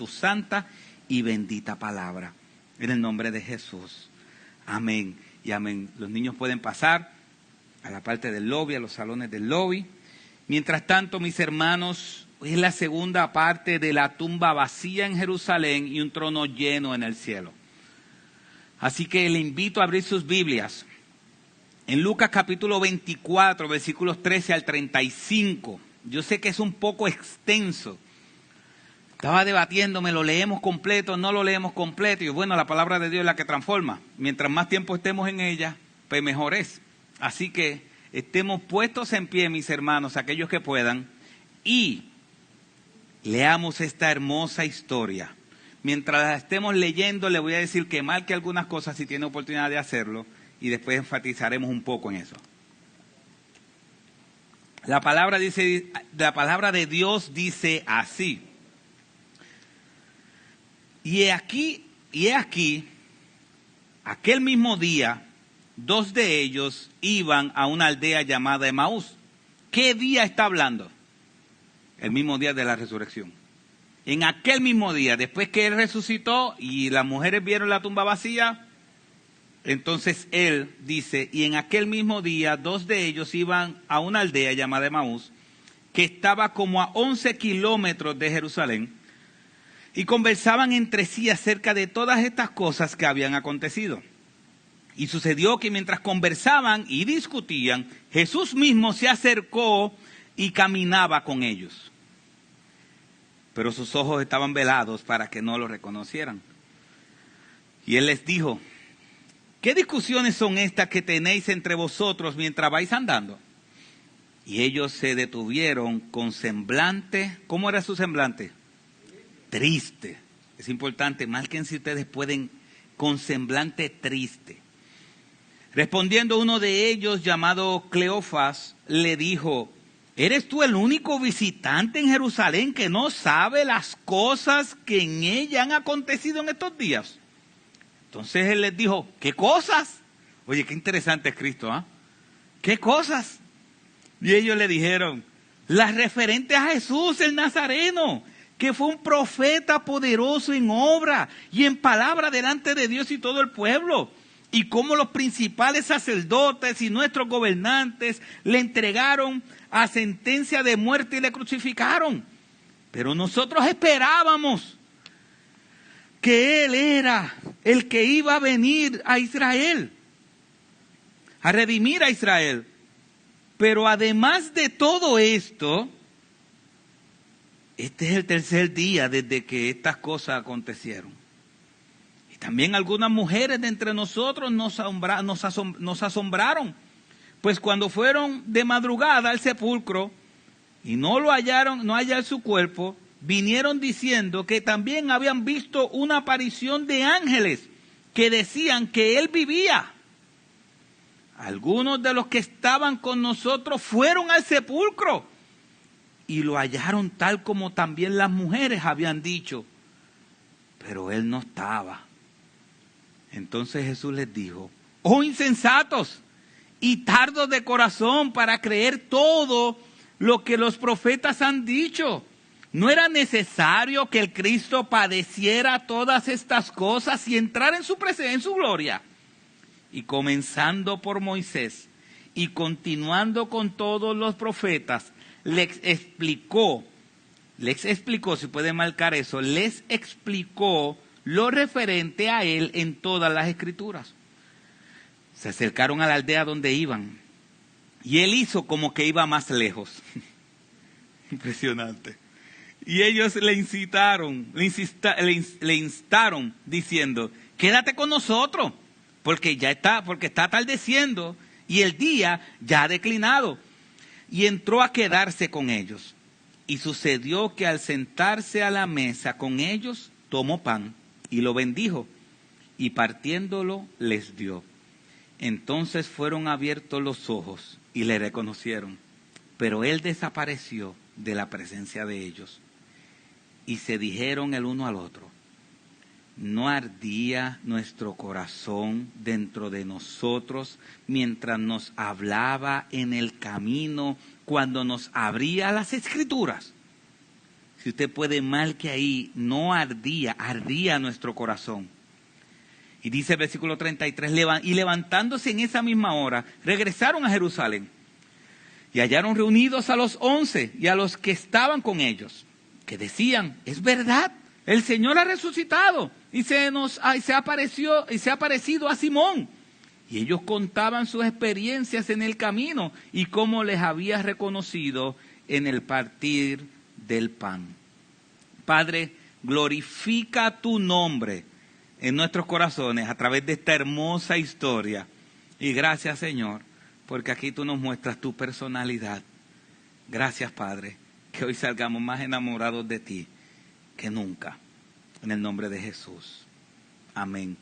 tu santa y bendita palabra. En el nombre de Jesús. Amén y amén. Los niños pueden pasar a la parte del lobby, a los salones del lobby. Mientras tanto, mis hermanos, hoy es la segunda parte de la tumba vacía en Jerusalén y un trono lleno en el cielo. Así que le invito a abrir sus Biblias. En Lucas capítulo 24, versículos 13 al 35. Yo sé que es un poco extenso. Estaba debatiéndome, ¿lo leemos completo, no lo leemos completo? Y bueno, la palabra de Dios es la que transforma. Mientras más tiempo estemos en ella, pues mejor es. Así que estemos puestos en pie, mis hermanos, aquellos que puedan, y leamos esta hermosa historia. Mientras la estemos leyendo, le voy a decir que marque algunas cosas si tiene oportunidad de hacerlo, y después enfatizaremos un poco en eso. La palabra de Dios dice así. Y he aquí, aquel mismo día, dos de ellos iban a una aldea llamada Emaús. ¿Qué día está hablando? El mismo día de la resurrección. En aquel mismo día, después que él resucitó y las mujeres vieron la tumba vacía, entonces él dice, y en aquel mismo día, dos de ellos iban a una aldea llamada Emaús, que estaba como a 11 kilómetros de Jerusalén, y conversaban entre sí acerca de todas estas cosas que habían acontecido. Y sucedió que mientras conversaban y discutían, Jesús mismo se acercó y caminaba con ellos. Pero sus ojos estaban velados para que no lo reconocieran. Y él les dijo, ¿qué discusiones son estas que tenéis entre vosotros mientras vais andando? Y ellos se detuvieron con semblante. ¿Cómo era su semblante? Triste. Es importante, marquen si ustedes pueden, con semblante triste. Respondiendo uno de ellos, llamado Cleofas, le dijo, ¿eres tú el único visitante en Jerusalén que no sabe las cosas que en ella han acontecido en estos días? Entonces él les dijo, ¿qué cosas? Oye, qué interesante es Cristo, ¿ah? ¿Qué cosas? Y ellos le dijeron, las referentes a Jesús el Nazareno, que fue un profeta poderoso en obra y en palabra delante de Dios y todo el pueblo. Y cómo los principales sacerdotes y nuestros gobernantes le entregaron a sentencia de muerte y le crucificaron. Pero nosotros esperábamos que Él era el que iba a venir a Israel, a redimir a Israel. Pero además de todo esto, este es el tercer día desde que estas cosas acontecieron. Y también algunas mujeres de entre nosotros nos asombraron, pues cuando fueron de madrugada al sepulcro y no lo hallaron, no hallaron su cuerpo, vinieron diciendo que también habían visto una aparición de ángeles que decían que él vivía. Algunos de los que estaban con nosotros fueron al sepulcro y lo hallaron tal como también las mujeres habían dicho, pero él no estaba. Entonces Jesús les dijo, oh insensatos y tardos de corazón para creer todo lo que los profetas han dicho. ¿No era necesario que el Cristo padeciera todas estas cosas y entrar en su presencia, en su gloria? Y comenzando por Moisés y continuando con todos los profetas, les explicó, si puede marcar eso, les explicó lo referente a él en todas las escrituras. Se acercaron a la aldea donde iban y él hizo como que iba más lejos. Impresionante. Y ellos le instaron diciendo, quédate con nosotros, porque está atardeciendo y el día ya ha declinado. Y entró a quedarse con ellos. Y sucedió que al sentarse a la mesa con ellos, tomó pan y lo bendijo, y partiéndolo les dio. Entonces fueron abiertos los ojos y le reconocieron, pero él desapareció de la presencia de ellos. Y se dijeron el uno al otro, ¿no ardía nuestro corazón dentro de nosotros mientras nos hablaba en el camino, cuando nos abría las Escrituras? Si usted puede, marque ahí, no ardía, ardía nuestro corazón. Y dice el versículo 33, y levantándose en esa misma hora, regresaron a Jerusalén. Y hallaron reunidos a los 11 y a los que estaban con ellos, que decían, es verdad, el Señor ha resucitado y se ha aparecido a Simón. Y ellos contaban sus experiencias en el camino y cómo les había reconocido en el partir del pan. Padre, glorifica tu nombre en nuestros corazones a través de esta hermosa historia. Y gracias, Señor, porque aquí tú nos muestras tu personalidad. Gracias, Padre, que hoy salgamos más enamorados de ti que nunca. En el nombre de Jesús. Amén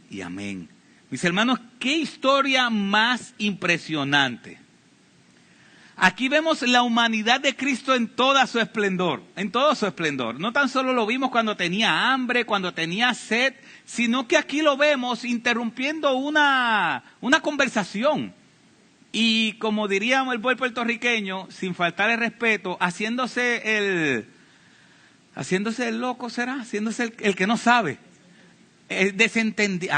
y amén. Mis hermanos, qué historia más impresionante. Aquí vemos la humanidad de Cristo en todo su esplendor, No tan solo lo vimos cuando tenía hambre, cuando tenía sed, sino que aquí lo vemos interrumpiendo una conversación. Y como diríamos el buen puertorriqueño, sin faltar el respeto, haciéndose el loco, ¿será? Haciéndose el que no sabe. El desentendido.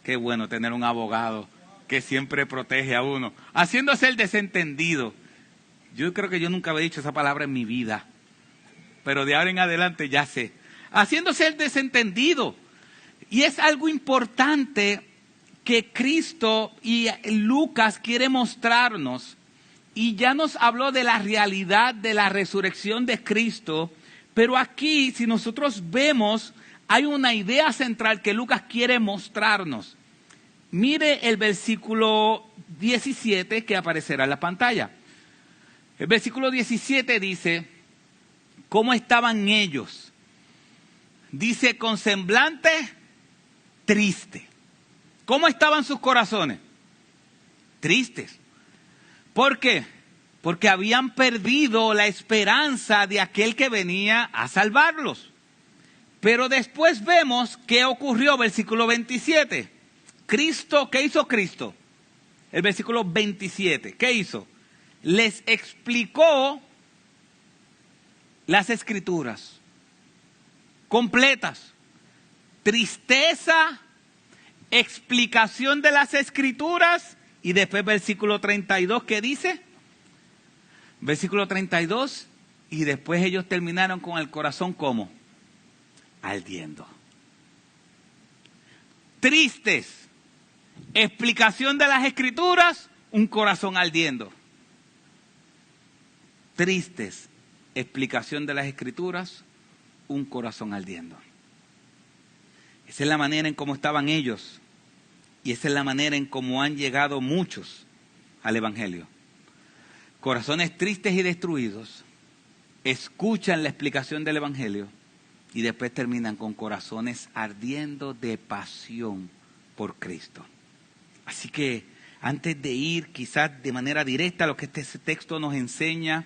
Qué bueno tener un abogado que siempre protege a uno. Haciéndose el desentendido. Yo creo que yo nunca había dicho esa palabra en mi vida. Pero de ahora en adelante ya sé. Haciéndose el desentendido. Y es algo importante que Cristo y Lucas quiere mostrarnos. Y ya nos habló de la realidad de la resurrección de Cristo. Pero aquí, si nosotros vemos, hay una idea central que Lucas quiere mostrarnos. Mire el versículo 17 que aparecerá en la pantalla. El versículo 17 dice, ¿cómo estaban ellos? Dice, con semblante triste. ¿Cómo estaban sus corazones? Tristes. ¿Por qué? Porque habían perdido la esperanza de aquel que venía a salvarlos. Pero después vemos qué ocurrió, versículo 27. Cristo, ¿qué hizo Cristo? El versículo 27, ¿qué hizo? Les explicó las escrituras completas. Tristeza, explicación de las escrituras y después versículo 32, ¿qué dice? Versículo 32, y después ellos terminaron con el corazón ¿cómo? Ardiendo. Tristes, explicación de las escrituras, un corazón ardiendo. Tristes, explicación de las escrituras, un corazón ardiendo. Esa es la manera en cómo estaban ellos y esa es la manera en cómo han llegado muchos al Evangelio. Corazones tristes y destruidos, escuchan la explicación del Evangelio y después terminan con corazones ardiendo de pasión por Cristo. Así que antes de ir quizás de manera directa a lo que este texto nos enseña,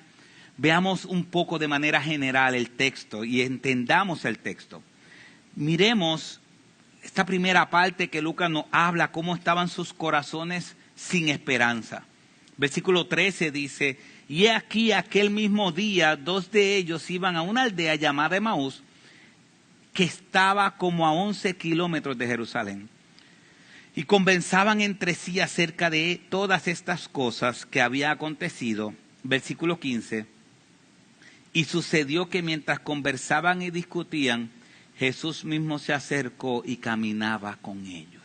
veamos un poco de manera general el texto y entendamos el texto. Miremos esta primera parte que Lucas nos habla, cómo estaban sus corazones sin esperanza. Versículo 13 dice, y aquí aquel mismo día 2 de ellos iban a una aldea llamada Emaús, que estaba como a 11 kilómetros de Jerusalén. Y conversaban entre sí acerca de todas estas cosas que había acontecido. Versículo 15. Y sucedió que mientras conversaban y discutían, Jesús mismo se acercó y caminaba con ellos.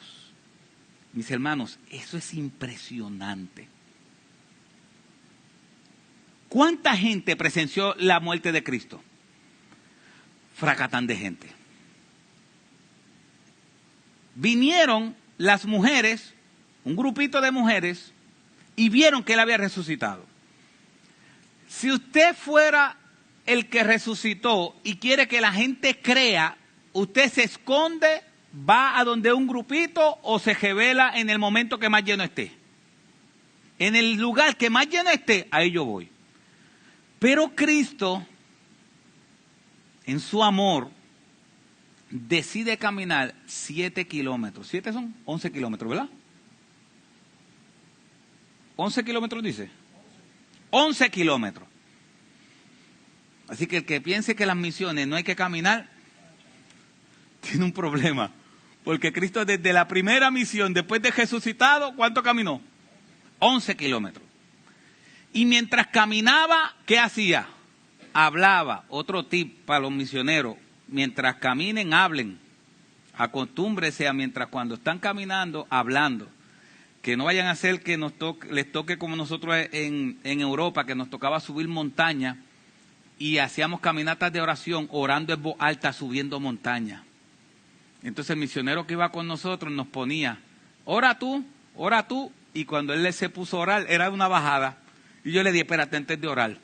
Mis hermanos, eso es impresionante. ¿Cuánta gente presenció la muerte de Cristo? Fracatán de gente. Vinieron las mujeres, un grupito de mujeres, y vieron que él había resucitado. Si usted fuera el que resucitó y quiere que la gente crea, usted se esconde, va a donde un grupito o se revela en el momento que más lleno esté. En el lugar que más lleno esté, ahí yo voy. Pero Cristo, en su amor, decide caminar 7 kilómetros. 7 son 11 kilómetros, ¿verdad? 11 kilómetros dice. 11 kilómetros. Así que el que piense que las misiones no hay que caminar, tiene un problema. Porque Cristo desde la primera misión, después de resucitado, ¿cuánto caminó? 11 kilómetros. Y mientras caminaba, ¿qué hacía? Hablaba. Otro tip para los misioneros: mientras caminen, hablen. Acostúmbrese a mientras cuando están caminando, hablando. Que no vayan a hacer que les toque como nosotros en Europa, que nos tocaba subir montaña y hacíamos caminatas de oración, orando en voz alta, subiendo montaña. Entonces el misionero que iba con nosotros nos ponía, ora tú, y cuando él se puso a orar, era una bajada. Y yo le dije, espérate, antes de orar.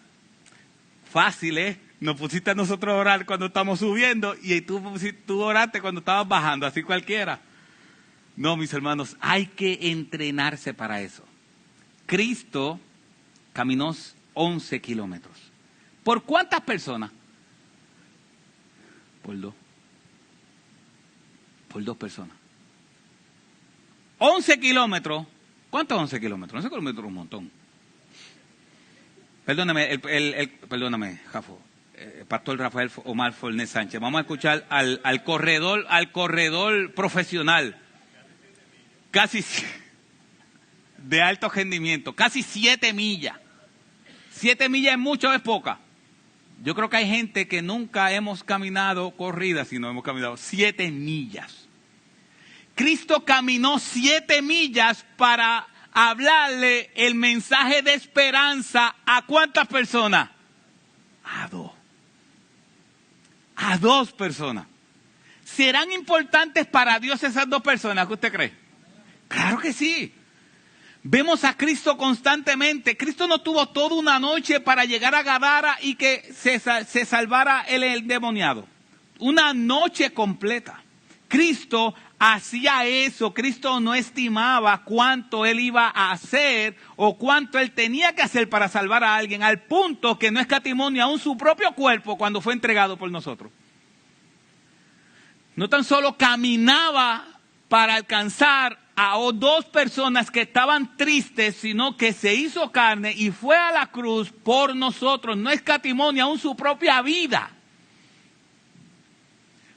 Fácil, ¿eh? Nos pusiste a nosotros a orar cuando estamos subiendo y tú oraste cuando estabas bajando, así cualquiera. No, mis hermanos, hay que entrenarse para eso. Cristo caminó 11 kilómetros. ¿Por cuántas personas? Por dos. Por 2 personas. 11 kilómetros. ¿Cuántos 11 kilómetros? 11 kilómetros es un montón. Perdóname, perdóname, Jafo. Pastor Rafael Omar Fornés Sánchez. Vamos a escuchar al corredor profesional. Casi de alto rendimiento. Casi 7 millas. 7 millas es mucho o es poca. Yo creo que hay gente que nunca hemos caminado corridas, sino hemos caminado 7 millas. Cristo caminó 7 millas para hablarle el mensaje de esperanza ¿a cuántas personas? A 2. A 2 personas. ¿Serán importantes para Dios esas 2 personas? ¿Qué usted cree? Claro que sí. Vemos a Cristo constantemente. Cristo no tuvo toda una noche para llegar a Gadara y que se salvara el endemoniado. Una noche completa. Cristo hacía eso. Cristo no estimaba cuánto Él iba a hacer o cuánto Él tenía que hacer para salvar a alguien, al punto que no escatimó ni aún su propio cuerpo cuando fue entregado por nosotros. No tan solo caminaba para alcanzar a 2 personas que estaban tristes, sino que se hizo carne y fue a la cruz por nosotros. No escatimó ni aún su propia vida.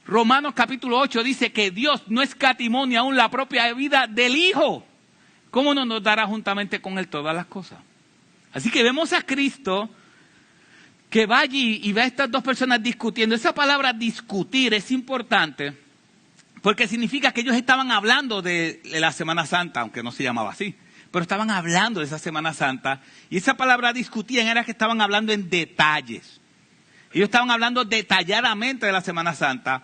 Romanos capítulo 8 dice que Dios no escatimó ni aún la propia vida del Hijo. ¿Cómo no nos dará juntamente con Él todas las cosas? Así que vemos a Cristo que va allí y ve a estas 2 personas discutiendo. Esa palabra discutir es importante porque significa que ellos estaban hablando de la Semana Santa, aunque no se llamaba así, pero estaban hablando de esa Semana Santa. Y esa palabra discutían era que estaban hablando en detalles. Ellos estaban hablando detalladamente de la Semana Santa.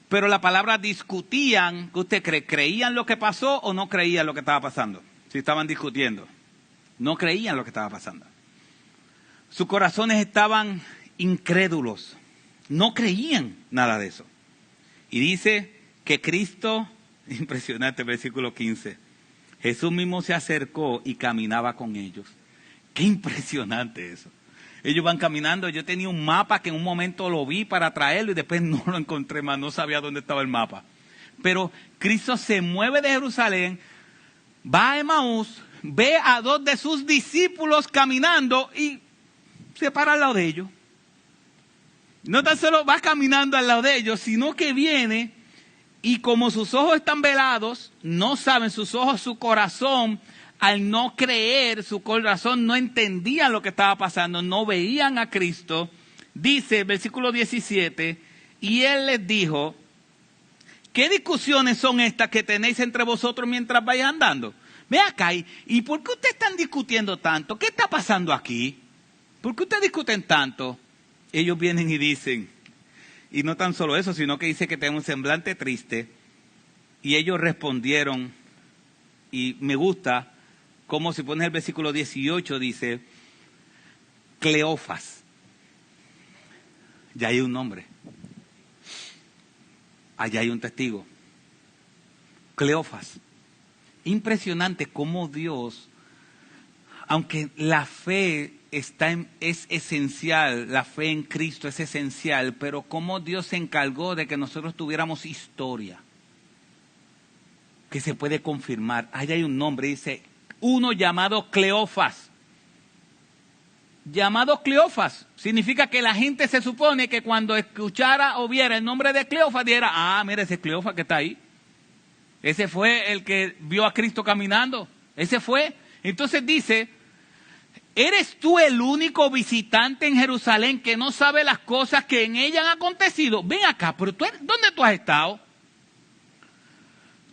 Pero la palabra discutían, ¿qué usted cree? ¿Creían lo que pasó o no creían lo que estaba pasando? Si estaban discutiendo. No creían lo que estaba pasando. Sus corazones estaban incrédulos. No creían nada de eso. Y dice que Cristo, impresionante, versículo 15, Jesús mismo se acercó y caminaba con ellos. Qué impresionante eso. Ellos van caminando. Yo tenía un mapa que en un momento lo vi para traerlo y después no lo encontré más, no sabía dónde estaba el mapa. Pero Cristo se mueve de Jerusalén, va a Emaús, ve a 2 de sus discípulos caminando y se para al lado de ellos. No tan solo va caminando al lado de ellos, sino que viene y como sus ojos están velados, no saben, sus ojos, su corazón, al no creer, su corazón no entendían lo que estaba pasando, no veían a Cristo. Dice, versículo 17, y Él les dijo, ¿qué discusiones son estas que tenéis entre vosotros mientras vais andando? Ve acá, ¿y por qué ustedes están discutiendo tanto? ¿Qué está pasando aquí? ¿Por qué ustedes discuten tanto? Ellos vienen y dicen, y no tan solo eso, sino que dice que tienen un semblante triste, y ellos respondieron, y me gusta, como si pones el versículo 18, dice, Cleofas. Ya hay un nombre. Allá hay un testigo. Cleofas. Impresionante cómo Dios, aunque la fe es esencial, la fe en Cristo es esencial, pero cómo Dios se encargó de que nosotros tuviéramos historia, que se puede confirmar. Allá hay un nombre, dice, uno llamado Cleofas. llamados Cleofas. Significa que la gente se supone que cuando escuchara o viera el nombre de Cleofas, dijera, ah, mira ese Cleofas que está ahí. Ese fue el que vio a Cristo caminando. Ese fue. Entonces dice, ¿eres tú el único visitante en Jerusalén que no sabe las cosas que en ella han acontecido? Ven acá, pero ¿dónde tú has estado?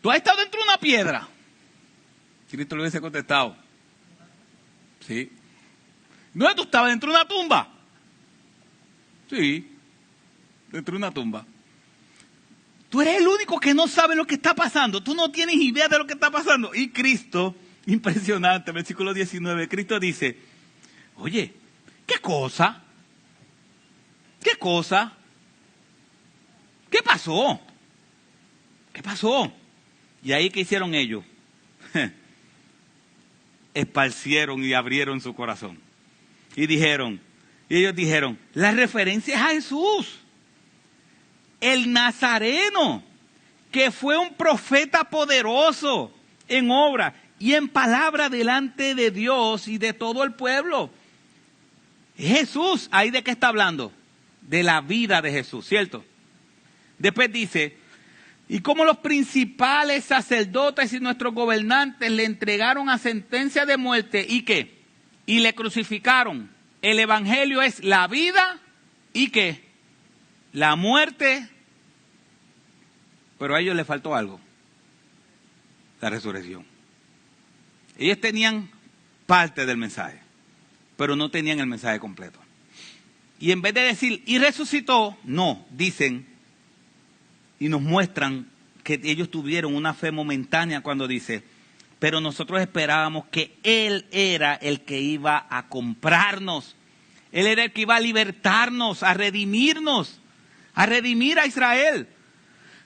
¿Tú has estado dentro de una piedra? Cristo le hubiese contestado. Sí. ¿Dónde tú estabas? ¿Dentro de una tumba? Sí, dentro de una tumba. Tú eres el único que no sabe lo que está pasando. Tú no tienes idea de lo que está pasando. Y Cristo, impresionante, versículo 19, Cristo dice, oye, ¿qué cosa? ¿Qué cosa? ¿Qué pasó? ¿Qué pasó? Y ahí, ¿qué hicieron ellos? Esparcieron y abrieron su corazón. Y ellos dijeron, la referencia es a Jesús, el Nazareno, que fue un profeta poderoso en obra y en palabra delante de Dios y de todo el pueblo. Jesús, ¿ahí de qué está hablando? De la vida de Jesús, ¿cierto? Después dice, y como los principales sacerdotes y nuestros gobernantes le entregaron a sentencia de muerte, ¿y qué? Y le crucificaron. El evangelio es la vida y ¿qué? La muerte. Pero a ellos les faltó algo. La resurrección. Ellos tenían parte del mensaje, pero no tenían el mensaje completo. Y en vez de decir, y resucitó, no, dicen, y nos muestran que ellos tuvieron una fe momentánea cuando dice, pero nosotros esperábamos que Él era el que iba a comprarnos. Él era el que iba a libertarnos, a redimirnos, a redimir a Israel.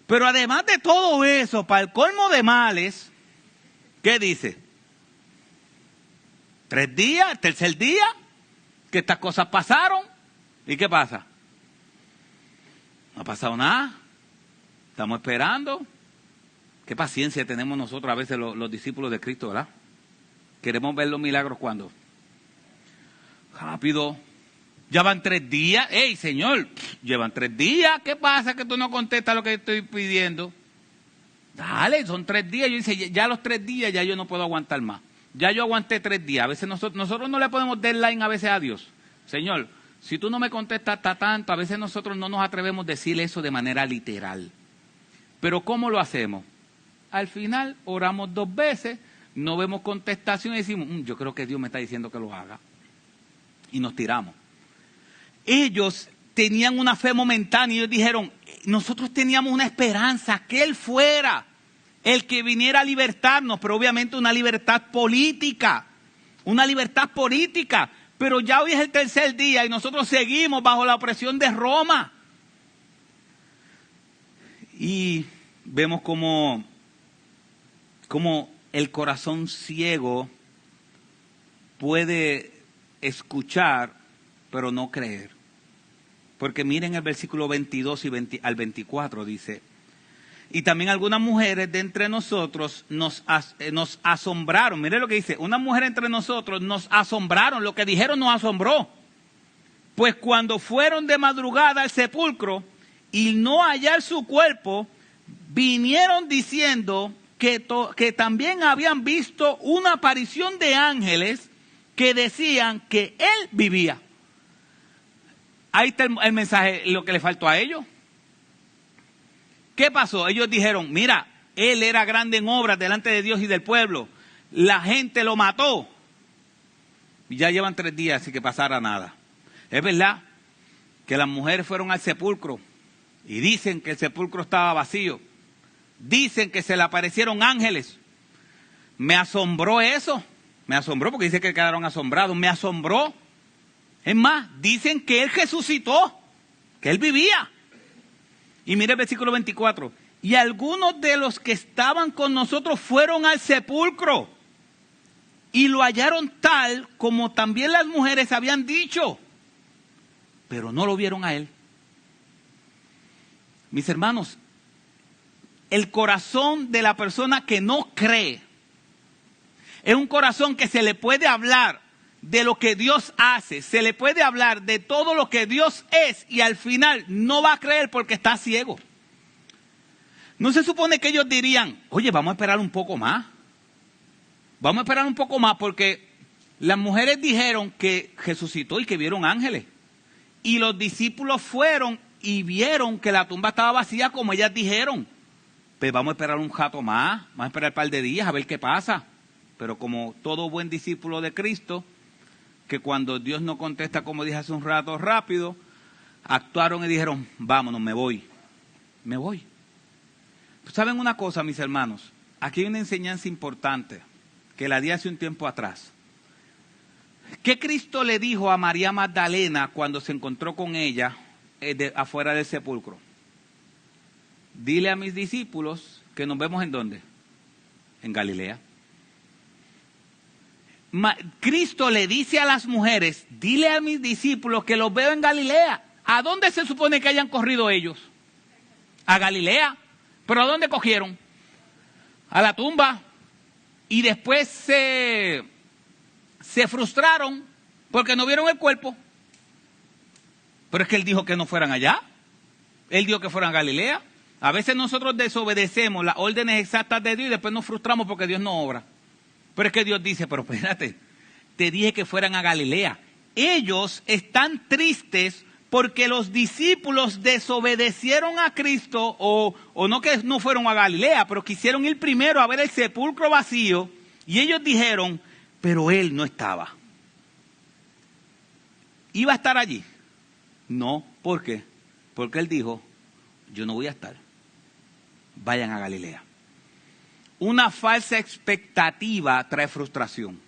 Pero además de todo eso, para el colmo de males, ¿qué dice? 3 días, el tercer día, que estas cosas pasaron. ¿Y qué pasa? No ha pasado nada. Estamos esperando. Qué paciencia tenemos nosotros a veces los discípulos de Cristo, ¿verdad? Queremos ver los milagros cuando. Rápido. Ya van 3 días. ¡Ey, Señor! Llevan 3 días. ¿Qué pasa que tú no contestas lo que estoy pidiendo? Dale, son 3 días. Yo dice, ya los 3 días ya yo no puedo aguantar más. Ya yo aguanté 3 días. A veces nosotros no le podemos deadline a veces a Dios. Señor, si tú no me contestas hasta tanto, a veces nosotros no nos atrevemos a decir eso de manera literal. Pero ¿cómo lo hacemos? Al final oramos 2 veces, no vemos contestación y decimos, yo creo que Dios me está diciendo que lo haga. Y nos tiramos. Ellos tenían una fe momentánea y ellos dijeron, nosotros teníamos una esperanza, que Él fuera el que viniera a libertarnos, pero obviamente una libertad política, pero ya hoy es el tercer día y nosotros seguimos bajo la opresión de Roma. Y vemos como el corazón ciego puede escuchar, pero no creer. Porque miren el versículo 22 al 24 dice, y también algunas mujeres de entre nosotros nos asombraron. Miren lo que dice, una mujer entre nosotros nos asombraron, lo que dijeron nos asombró. Pues cuando fueron de madrugada al sepulcro y no hallar su cuerpo, vinieron diciendo que también habían visto una aparición de ángeles que decían que Él vivía. Ahí está el mensaje, lo que le faltó a ellos. ¿Qué pasó? Ellos dijeron, mira, Él era grande en obras delante de Dios y del pueblo. La gente lo mató. Y ya llevan 3 días sin que pasara nada. Es verdad que las mujeres fueron al sepulcro y dicen que el sepulcro estaba vacío. Dicen que se le aparecieron ángeles. Me asombró eso. Me asombró porque dice que quedaron asombrados. Me asombró. Es más, dicen que Él resucitó, que Él vivía. Y mire el versículo 24. Y algunos de los que estaban con nosotros fueron al sepulcro y lo hallaron tal como también las mujeres habían dicho, pero no lo vieron a Él. Mis hermanos, el corazón de la persona que no cree es un corazón que se le puede hablar de lo que Dios hace, se le puede hablar de todo lo que Dios es y al final no va a creer porque está ciego. No se supone que ellos dirían, oye, vamos a esperar un poco más. Vamos a esperar un poco más porque las mujeres dijeron que resucitó y que vieron ángeles. Y los discípulos fueron y vieron que la tumba estaba vacía como ellas dijeron. Pues vamos a esperar un rato más, vamos a esperar un par de días a ver qué pasa. Pero como todo buen discípulo de Cristo, que cuando Dios no contesta, como dije hace un rato, rápido, actuaron y dijeron, vámonos, me voy. ¿Saben una cosa, mis hermanos? Aquí hay una enseñanza importante que la di hace un tiempo atrás. ¿Qué Cristo le dijo a María Magdalena cuando se encontró con ella afuera del sepulcro? Dile a mis discípulos que nos vemos ¿en dónde? En Galilea. Cristo le dice a las mujeres, dile a mis discípulos que los veo en Galilea. ¿A dónde se supone que hayan corrido ellos? A Galilea. ¿Pero a dónde cogieron? A la tumba. Y después se frustraron porque no vieron el cuerpo. Pero es que él dijo que no fueran allá. Él dijo que fueran a Galilea. A veces nosotros desobedecemos las órdenes exactas de Dios y después nos frustramos porque Dios no obra. Pero es que Dios dice, pero espérate, te dije que fueran a Galilea. Ellos están tristes porque los discípulos desobedecieron a Cristo o no que no fueron a Galilea, pero quisieron ir primero a ver el sepulcro vacío y ellos dijeron, pero él no estaba. ¿Iba a estar allí? No, ¿por qué? Porque él dijo, yo no voy a estar. Vayan a Galilea. Una falsa expectativa trae frustración.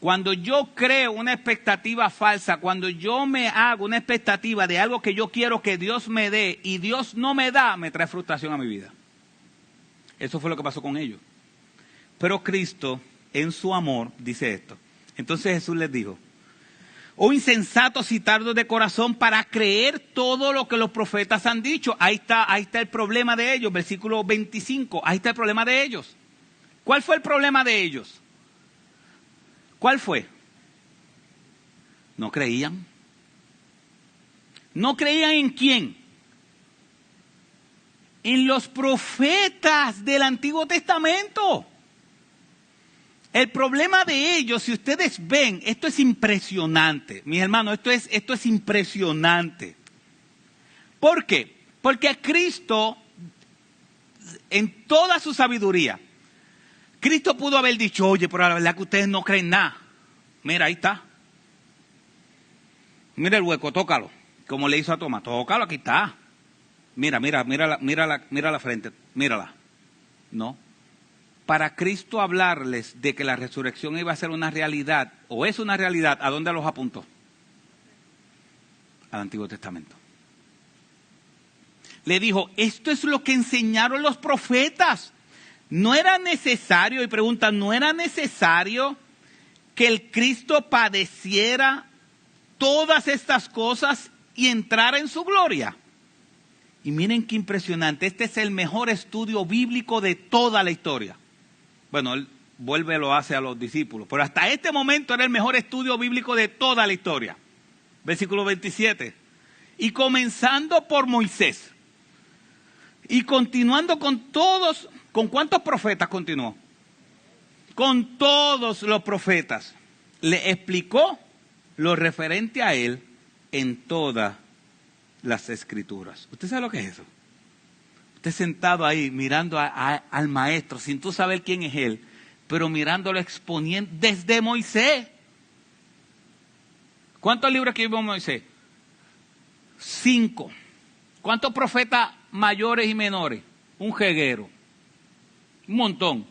Cuando yo creo una expectativa falsa, cuando yo me hago una expectativa de algo que yo quiero que Dios me dé y Dios no me da, me trae frustración a mi vida. Eso fue lo que pasó con ellos. Pero Cristo, en su amor, dice esto. Entonces Jesús les dijo, oh insensatos y tardos de corazón para creer todo lo que los profetas han dicho. Ahí está el problema de ellos, versículo 25. Ahí está el problema de ellos. ¿Cuál fue el problema de ellos? ¿Cuál fue? No creían. ¿No creían en quién? En los profetas del Antiguo Testamento. El problema de ellos, si ustedes ven, esto es impresionante. Mis hermanos, esto es impresionante. ¿Por qué? Porque a Cristo, en toda su sabiduría, Cristo pudo haber dicho, oye, pero la verdad que ustedes no creen nada. Mira, ahí está. Mira el hueco, tócalo. Como le hizo a Tomás, tócalo, aquí está. Mira la frente, mírala. No. Para Cristo hablarles de que la resurrección iba a ser una realidad, o es una realidad, ¿a dónde los apuntó? Al Antiguo Testamento. Le dijo, esto es lo que enseñaron los profetas. No era necesario, y preguntan, ¿no era necesario que el Cristo padeciera todas estas cosas y entrara en su gloria? Y miren qué impresionante, este es el mejor estudio bíblico de toda la historia. Bueno, él vuelve y lo hace a los discípulos, pero hasta este momento era el mejor estudio bíblico de toda la historia. Versículo 27. Y comenzando por Moisés, y continuando con todos, ¿con cuántos profetas continuó? Con todos los profetas. Le explicó lo referente a él en todas las escrituras. ¿Usted sabe lo que es eso? Usted sentado ahí mirando al maestro sin tú saber quién es él, pero mirándolo exponiendo desde Moisés. ¿Cuántos libros escribió Moisés? 5. ¿Cuántos profetas mayores y menores? Un jeguero. Un montón.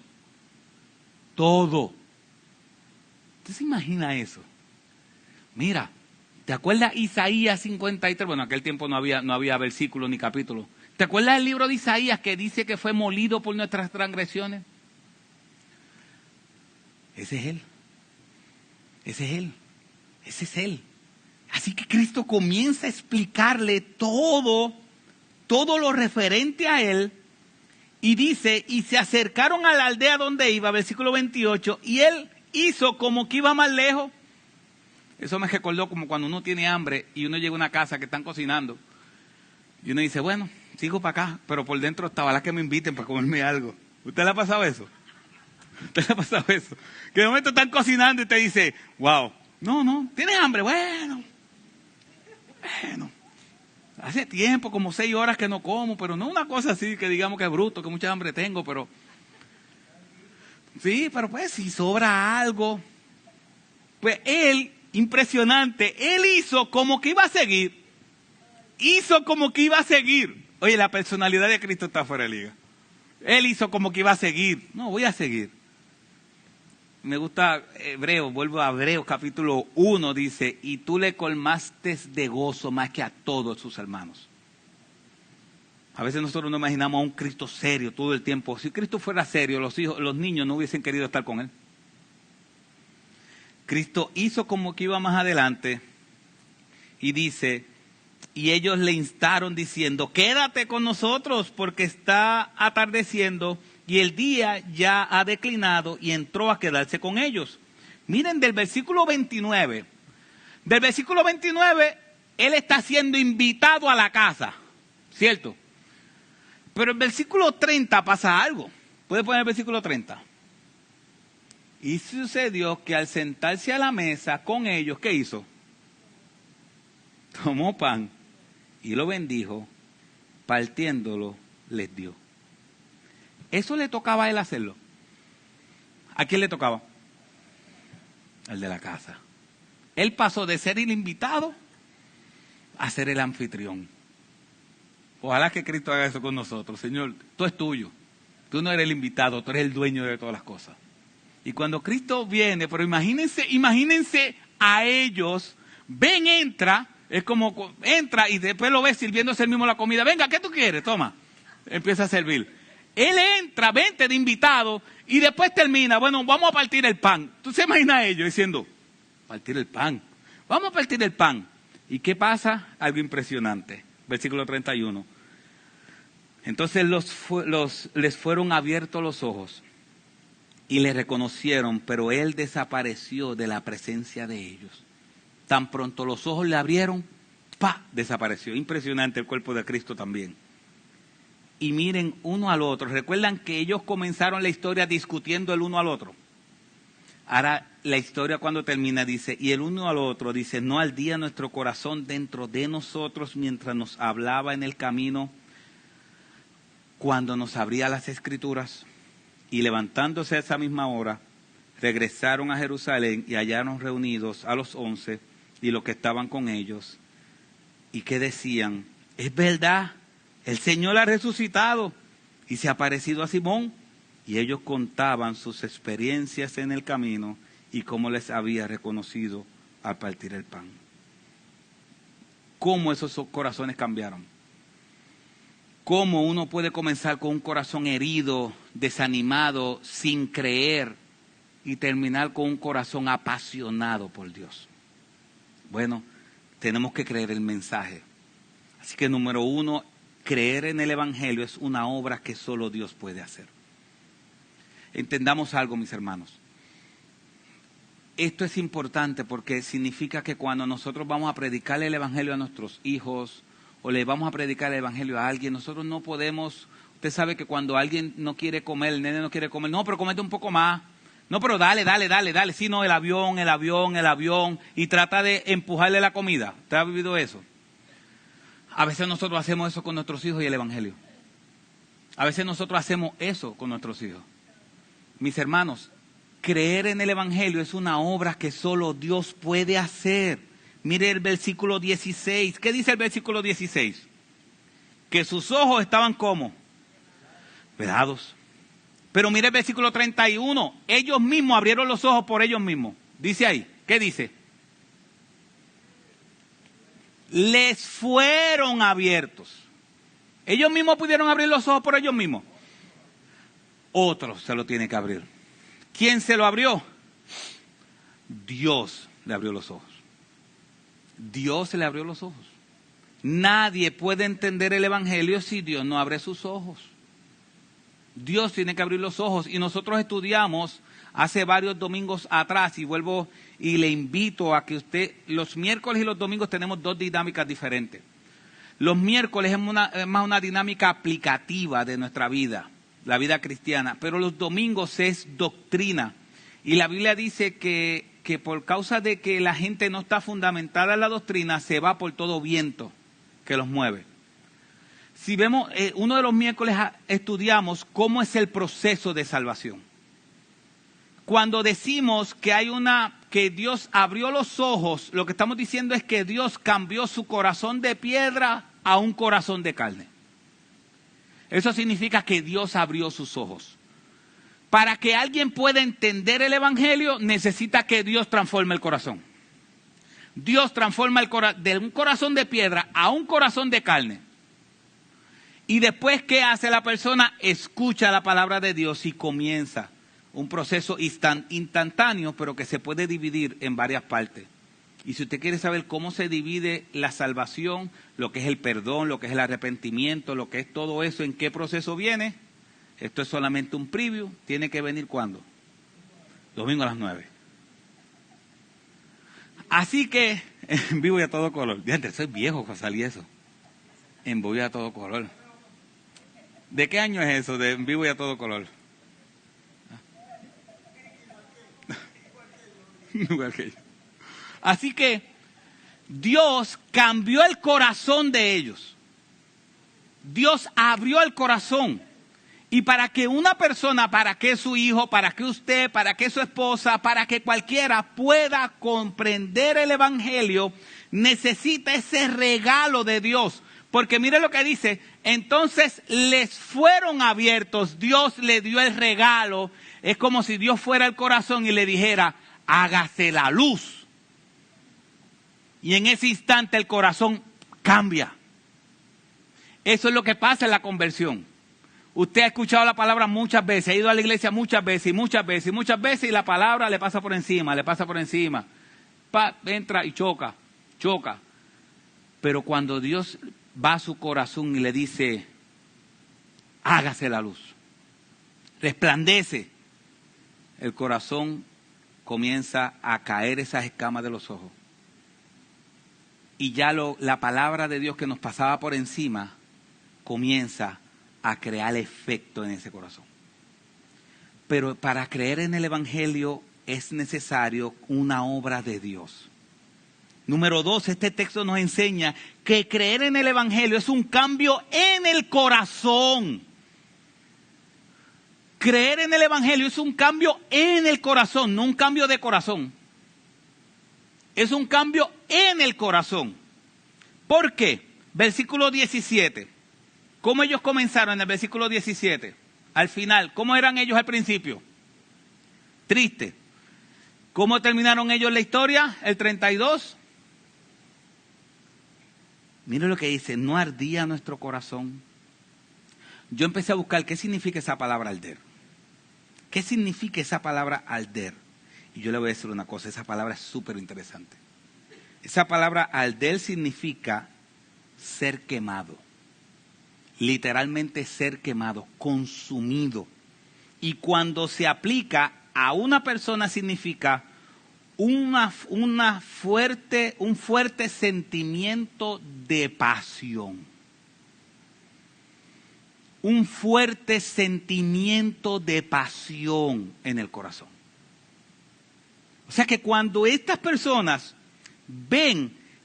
Todo. ¿Usted se imagina eso? Mira, ¿te acuerdas Isaías 53? Bueno, en aquel tiempo no había versículo ni capítulo. ¿Te acuerdas del libro de Isaías que dice que fue molido por nuestras transgresiones? Ese es él. Ese es él. Ese es él. Así que Cristo comienza a explicarle todo lo referente a él. Y dice, y se acercaron a la aldea donde iba, versículo 28, y él hizo como que iba más lejos. Eso me recordó como cuando uno tiene hambre y uno llega a una casa que están cocinando. Y uno dice, bueno, sigo para acá, pero por dentro estaba la que me inviten para comerme algo. ¿Usted le ha pasado eso? ¿Usted le ha pasado eso? Que de momento están cocinando y te dice, wow, no, ¿tienes hambre? Bueno. Hace tiempo, como 6 horas que no como, pero no una cosa así que digamos que es bruto, que mucha hambre tengo, pero... Sí, pero pues si sobra algo. Pues él, impresionante, él hizo como que iba a seguir. Oye, la personalidad de Cristo está fuera de liga. Él hizo como que iba a seguir. No, voy a seguir. Me gusta Hebreos, vuelvo a Hebreos capítulo 1, dice, y tú le colmaste de gozo más que a todos sus hermanos. A veces nosotros no imaginamos a un Cristo serio todo el tiempo. Si Cristo fuera serio, los niños no hubiesen querido estar con él. Cristo hizo como que iba más adelante y dice, y ellos le instaron diciendo, quédate con nosotros porque está atardeciendo y el día ya ha declinado, y entró a quedarse con ellos. Miren del versículo 29. Del versículo 29, él está siendo invitado a la casa, ¿cierto? Pero en el versículo 30 pasa algo. ¿Puede poner el versículo 30? Y sucedió que al sentarse a la mesa con ellos, ¿qué hizo? Tomó pan y lo bendijo, partiéndolo, les dio. Eso le tocaba a él hacerlo. ¿A quién le tocaba? Al de la casa. Él pasó de ser el invitado a ser el anfitrión. Ojalá que Cristo haga eso con nosotros. Señor, todo es tuyo. Tú no eres el invitado, tú eres el dueño de todas las cosas. Y cuando Cristo viene, pero imagínense a ellos, entra, es como entra y después lo ves sirviéndose él mismo la comida. Venga, ¿qué tú quieres? Toma. Empieza a servir. Él entra, vente de invitado y después termina, bueno, vamos a partir el pan. ¿Tú se imaginas a ellos diciendo, partir el pan? Vamos a partir el pan. ¿Y qué pasa? Algo impresionante. Versículo 31. Entonces les fueron abiertos los ojos y le reconocieron, pero él desapareció de la presencia de ellos. Tan pronto los ojos le abrieron, ¡pa!, desapareció. Impresionante el cuerpo de Cristo también. Y miren uno al otro. ¿Recuerdan que ellos comenzaron la historia discutiendo el uno al otro? Ahora la historia cuando termina dice, y el uno al otro dice, no ardía nuestro corazón dentro de nosotros mientras nos hablaba en el camino, cuando nos abría las Escrituras. Y levantándose a esa misma hora, regresaron a Jerusalén y hallaron reunidos a los 11 y los que estaban con ellos. Y que decían, es verdad, el Señor ha resucitado y se ha aparecido a Simón. Y ellos contaban sus experiencias en el camino y cómo les había reconocido al partir el pan. Cómo esos corazones cambiaron. Cómo uno puede comenzar con un corazón herido, desanimado, sin creer, y terminar con un corazón apasionado por Dios. Bueno, tenemos que creer el mensaje. Así que número 1, creer en el Evangelio es una obra que solo Dios puede hacer. Entendamos algo, mis hermanos. Esto es importante porque significa que cuando nosotros vamos a predicar el Evangelio a nuestros hijos o le vamos a predicar el Evangelio a alguien, nosotros no podemos. Usted sabe que cuando alguien no quiere comer, el nene no quiere comer, no, pero comete un poco más. No, pero dale. Sí, no, el avión, y trata de empujarle la comida. ¿Usted ha vivido eso? A veces nosotros hacemos eso con nuestros hijos y el Evangelio. A veces nosotros hacemos eso con nuestros hijos. Mis hermanos, creer en el Evangelio es una obra que solo Dios puede hacer. Mire el versículo 16. ¿Qué dice el versículo 16? Que sus ojos estaban como vedados. Pero mire el versículo 31. Ellos mismos abrieron los ojos por ellos mismos. Dice ahí. ¿Qué dice? Les fueron abiertos. Ellos mismos pudieron abrir los ojos por ellos mismos. Otro se lo tiene que abrir. ¿Quién se lo abrió? Dios le abrió los ojos. Dios le abrió los ojos. Nadie puede entender el Evangelio si Dios no abre sus ojos. Dios tiene que abrir los ojos. Y nosotros estudiamos hace varios domingos atrás, y vuelvo y le invito a que usted, los miércoles y los domingos tenemos dos dinámicas diferentes. Los miércoles es más una dinámica aplicativa de nuestra vida, la vida cristiana, pero los domingos es doctrina. Y la Biblia dice que por causa de que la gente no está fundamentada en la doctrina, se va por todo viento que los mueve. Si vemos, uno de los miércoles estudiamos cómo es el proceso de salvación. Cuando decimos que Dios abrió los ojos, lo que estamos diciendo es que Dios cambió su corazón de piedra a un corazón de carne. Eso significa que Dios abrió sus ojos. Para que alguien pueda entender el evangelio, necesita que Dios transforme el corazón. Dios transforma de un corazón de piedra a un corazón de carne. Y después, ¿qué hace la persona? Escucha la palabra de Dios y comienza un proceso instantáneo, pero que se puede dividir en varias partes. Y si usted quiere saber cómo se divide la salvación, lo que es el perdón, lo que es el arrepentimiento, lo que es todo eso, en qué proceso viene, esto es solamente un preview. ¿Tiene que venir cuándo? Domingo a las 9. Así que, en vivo y a todo color. Diantre, soy viejo para salir eso. En vivo y a todo color. ¿De qué año es eso de en vivo y a todo color? Igual que yo. Así que Dios cambió el corazón de ellos. Dios abrió el corazón. Y para que una persona, para que su hijo, para que usted, para que su esposa, para que cualquiera pueda comprender el evangelio, necesita ese regalo de Dios. Porque mire lo que dice, entonces les fueron abiertos, Dios le dio el regalo. Es como si Dios fuera el corazón y le dijera, hágase la luz. Y en ese instante el corazón cambia. Eso es lo que pasa en la conversión. Usted ha escuchado la palabra muchas veces, ha ido a la iglesia muchas veces, y la palabra le pasa por encima. Entra y choca. Pero cuando Dios va a su corazón y le dice, hágase la luz, resplandece, el corazón comienza a caer esas escamas de los ojos. Y ya la palabra de Dios que nos pasaba por encima comienza a crear efecto en ese corazón. Pero para creer en el evangelio es necesario una obra de Dios. Número 2, este texto nos enseña que creer en el evangelio es un cambio en el corazón. Creer en el evangelio es un cambio en el corazón, no un cambio de corazón. Es un cambio en el corazón. ¿Por qué? Versículo 17. ¿Cómo ellos comenzaron en el versículo 17? Al final, ¿cómo eran ellos al principio? Triste. ¿Cómo terminaron ellos la historia? El 32. Mire lo que dice, no ardía nuestro corazón. Yo empecé a buscar qué significa esa palabra arder. ¿Qué significa esa palabra arder? Y yo le voy a decir una cosa, esa palabra es súper interesante. Esa palabra arder significa ser quemado. Literalmente ser quemado, consumido. Y cuando se aplica a una persona significa un fuerte sentimiento de pasión. Un fuerte sentimiento de pasión en el corazón. O sea que cuando estas personas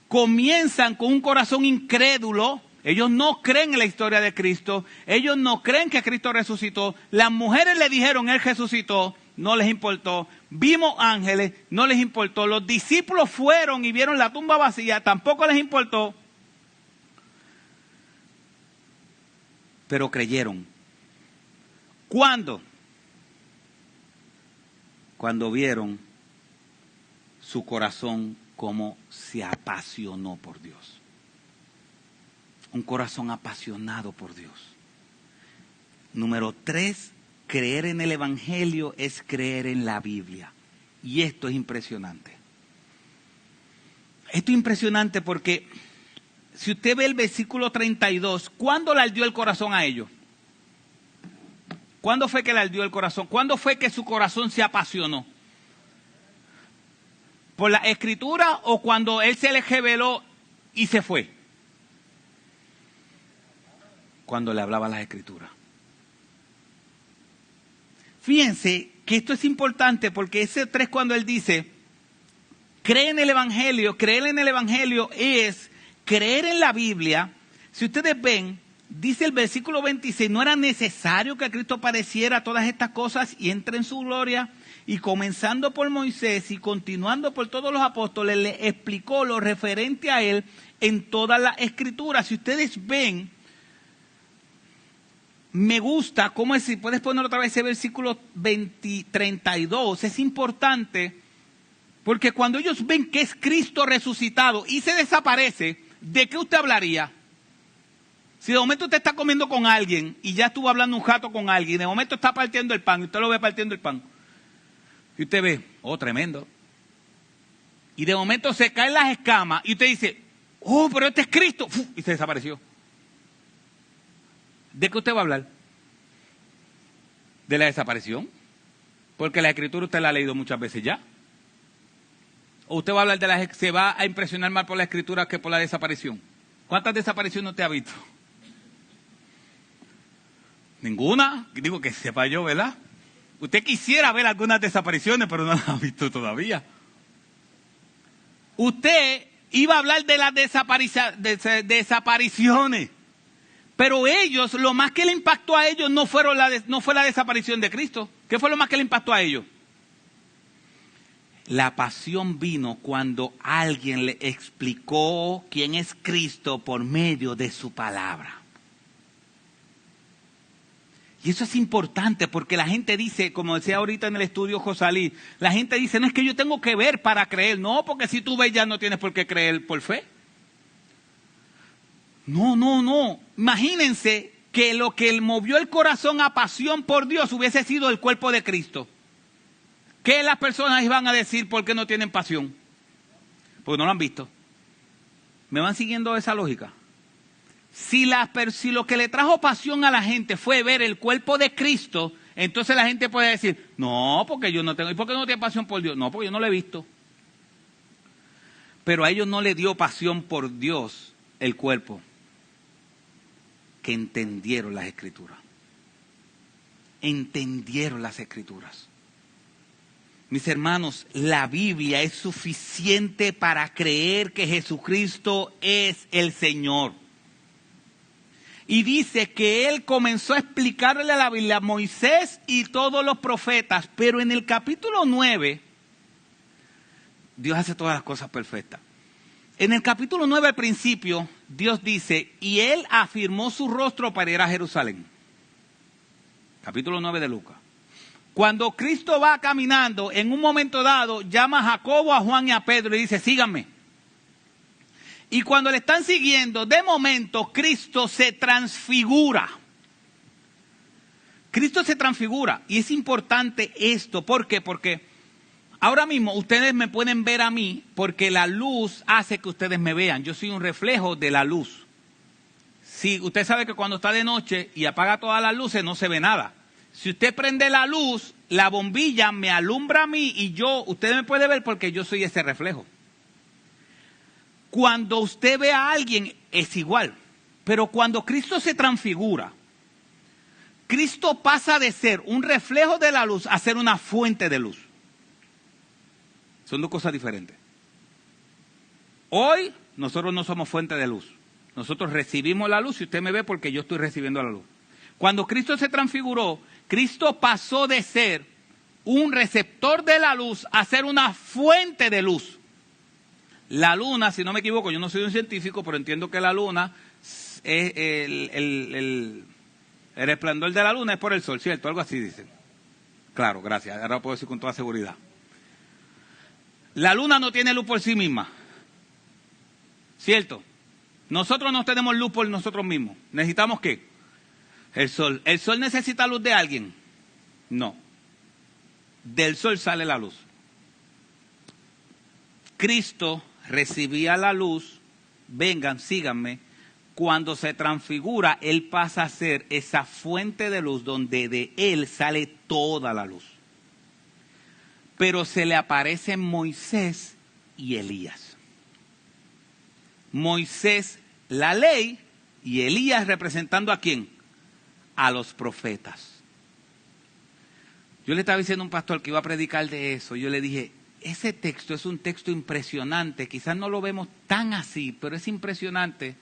comienzan con un corazón incrédulo, ellos no creen en la historia de Cristo, ellos no creen que Cristo resucitó, las mujeres le dijeron, Él resucitó, no les importó, vimos ángeles, no les importó, los discípulos fueron y vieron la tumba vacía, tampoco les importó, pero creyeron. ¿Cuándo? Cuando vieron su corazón como se apasionó por Dios. Un corazón apasionado por Dios. Número 3, creer en el evangelio es creer en la Biblia. Y esto es impresionante. Esto es impresionante porque si usted ve el versículo 32, ¿cuándo le ardió el corazón a ellos? ¿Cuándo fue que le ardió el corazón? ¿Cuándo fue que su corazón se apasionó? ¿Por la escritura o cuando él se le reveló y se fue? Cuando le hablaba las escrituras. Fíjense que esto es importante porque ese 3 cuando él dice, cree en el Evangelio, creer en el Evangelio es creer en la Biblia. Si ustedes ven, dice el versículo 26, no era necesario que Cristo padeciera todas estas cosas y entre en su gloria. Y comenzando por Moisés y continuando por todos los apóstoles, le explicó lo referente a él en todas las escrituras. Si ustedes ven, me gusta, ¿cómo es? Si puedes poner otra vez ese versículo 32, es importante, porque cuando ellos ven que es Cristo resucitado y se desaparece, ¿de qué usted hablaría? Si de momento usted está comiendo con alguien y ya estuvo hablando un rato con alguien, de momento está partiendo el pan y usted lo ve partiendo el pan. Y usted ve, oh, tremendo. Y de momento se caen las escamas y usted dice, oh, pero este es Cristo. ¡Fu! Y se desapareció. ¿De qué usted va a hablar? ¿De la desaparición? Porque la escritura usted la ha leído muchas veces ya. ¿O usted va a hablar de se va a impresionar más por la escritura que por la desaparición? ¿Cuántas desapariciones usted ha visto? Ninguna. Digo que sepa yo, ¿verdad? Usted quisiera ver algunas desapariciones, pero no las ha visto todavía. Usted iba a hablar de las desapariciones, pero ellos, lo más que le impactó a ellos no fue la desaparición de Cristo. ¿Qué fue lo más que le impactó a ellos? La pasión vino cuando alguien le explicó quién es Cristo por medio de su palabra. Y eso es importante porque la gente dice, como decía ahorita en el estudio Josalí, la gente dice, no es que yo tengo que ver para creer. No, porque si tú ves ya no tienes por qué creer por fe. No. Imagínense que lo que movió el corazón a pasión por Dios hubiese sido el cuerpo de Cristo. ¿Qué las personas iban a decir por qué no tienen pasión? Porque no lo han visto. ¿Me van siguiendo esa lógica? Si lo que le trajo pasión a la gente fue ver el cuerpo de Cristo, entonces la gente puede decir, no, porque yo no tengo. ¿Y por qué no tiene pasión por Dios? No, porque yo no lo he visto. Pero a ellos no le dio pasión por Dios el cuerpo, que entendieron las escrituras. Entendieron las escrituras. Mis hermanos, la Biblia es suficiente para creer que Jesucristo es el Señor. Y dice que Él comenzó a explicarle a la Biblia a Moisés y todos los profetas, pero en el capítulo 9, Dios hace todas las cosas perfectas. En el capítulo 9 al principio, Dios dice, y Él afirmó su rostro para ir a Jerusalén. Capítulo 9 de Lucas. Cuando Cristo va caminando, en un momento dado, llama a Jacobo, a Juan y a Pedro y dice, síganme. Y cuando le están siguiendo, de momento, Cristo se transfigura. Cristo se transfigura. Y es importante esto. ¿Por qué? Porque ahora mismo ustedes me pueden ver a mí porque la luz hace que ustedes me vean. Yo soy un reflejo de la luz. Si usted sabe que cuando está de noche y apaga todas las luces no se ve nada. Si usted prende la luz, la bombilla me alumbra a mí y usted me puede ver porque yo soy ese reflejo. Cuando usted ve a alguien es igual, pero cuando Cristo se transfigura, Cristo pasa de ser un reflejo de la luz a ser una fuente de luz. Son dos cosas diferentes. Hoy nosotros no somos fuente de luz. Nosotros recibimos la luz y usted me ve porque yo estoy recibiendo la luz. Cuando Cristo se transfiguró, Cristo pasó de ser un receptor de la luz a ser una fuente de luz. La luna, si no me equivoco, yo no soy un científico, pero entiendo que la luna, el resplandor de la luna es por el sol, ¿cierto? Algo así dicen. Claro, gracias, ahora lo puedo decir con toda seguridad. La luna no tiene luz por sí misma, ¿cierto? Nosotros no tenemos luz por nosotros mismos. ¿Necesitamos qué? El sol. ¿El sol necesita luz de alguien? No. Del sol sale la luz. Cristo recibía la luz, vengan, síganme, cuando se transfigura, Él pasa a ser esa fuente de luz donde de Él sale toda la luz. Pero se le aparecen Moisés y Elías. Moisés, la ley, y Elías representando ¿a quién? A los profetas. Yo le estaba diciendo a un pastor que iba a predicar de eso. Yo le dije, ese texto es un texto impresionante. Quizás no lo vemos tan así, pero es impresionante.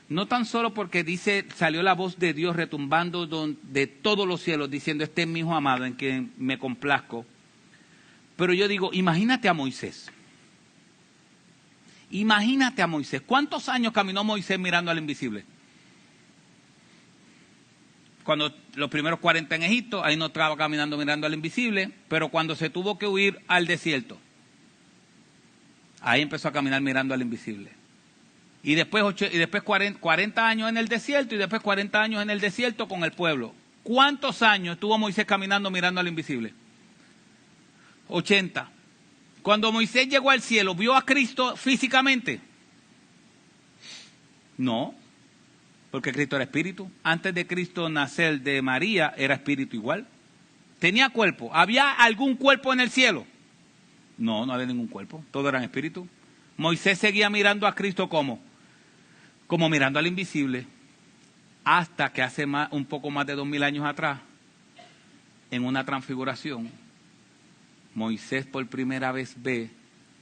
No tan solo porque dice, salió la voz de Dios retumbando de todos los cielos, diciendo, este es mi hijo amado en quien me complazco. Pero yo digo, imagínate a Moisés. Imagínate a Moisés. ¿Cuántos años caminó Moisés mirando al invisible? Cuando los primeros 40 en Egipto, ahí no estaba caminando mirando al invisible, pero cuando se tuvo que huir al desierto, ahí empezó a caminar mirando al invisible. Y después 40 años en el desierto y después 40 años en el desierto con el pueblo. ¿Cuántos años estuvo Moisés caminando mirando al invisible? 80. Cuando Moisés llegó al cielo, ¿vio a Cristo físicamente? No, porque Cristo era espíritu. Antes de Cristo nacer de María, era espíritu igual. ¿Tenía cuerpo? ¿Había algún cuerpo en el cielo? No, no había ningún cuerpo. Todos eran espíritu. Moisés seguía mirando a Cristo como mirando al invisible, hasta que hace un poco más de 2000 años atrás, en una transfiguración, Moisés por primera vez ve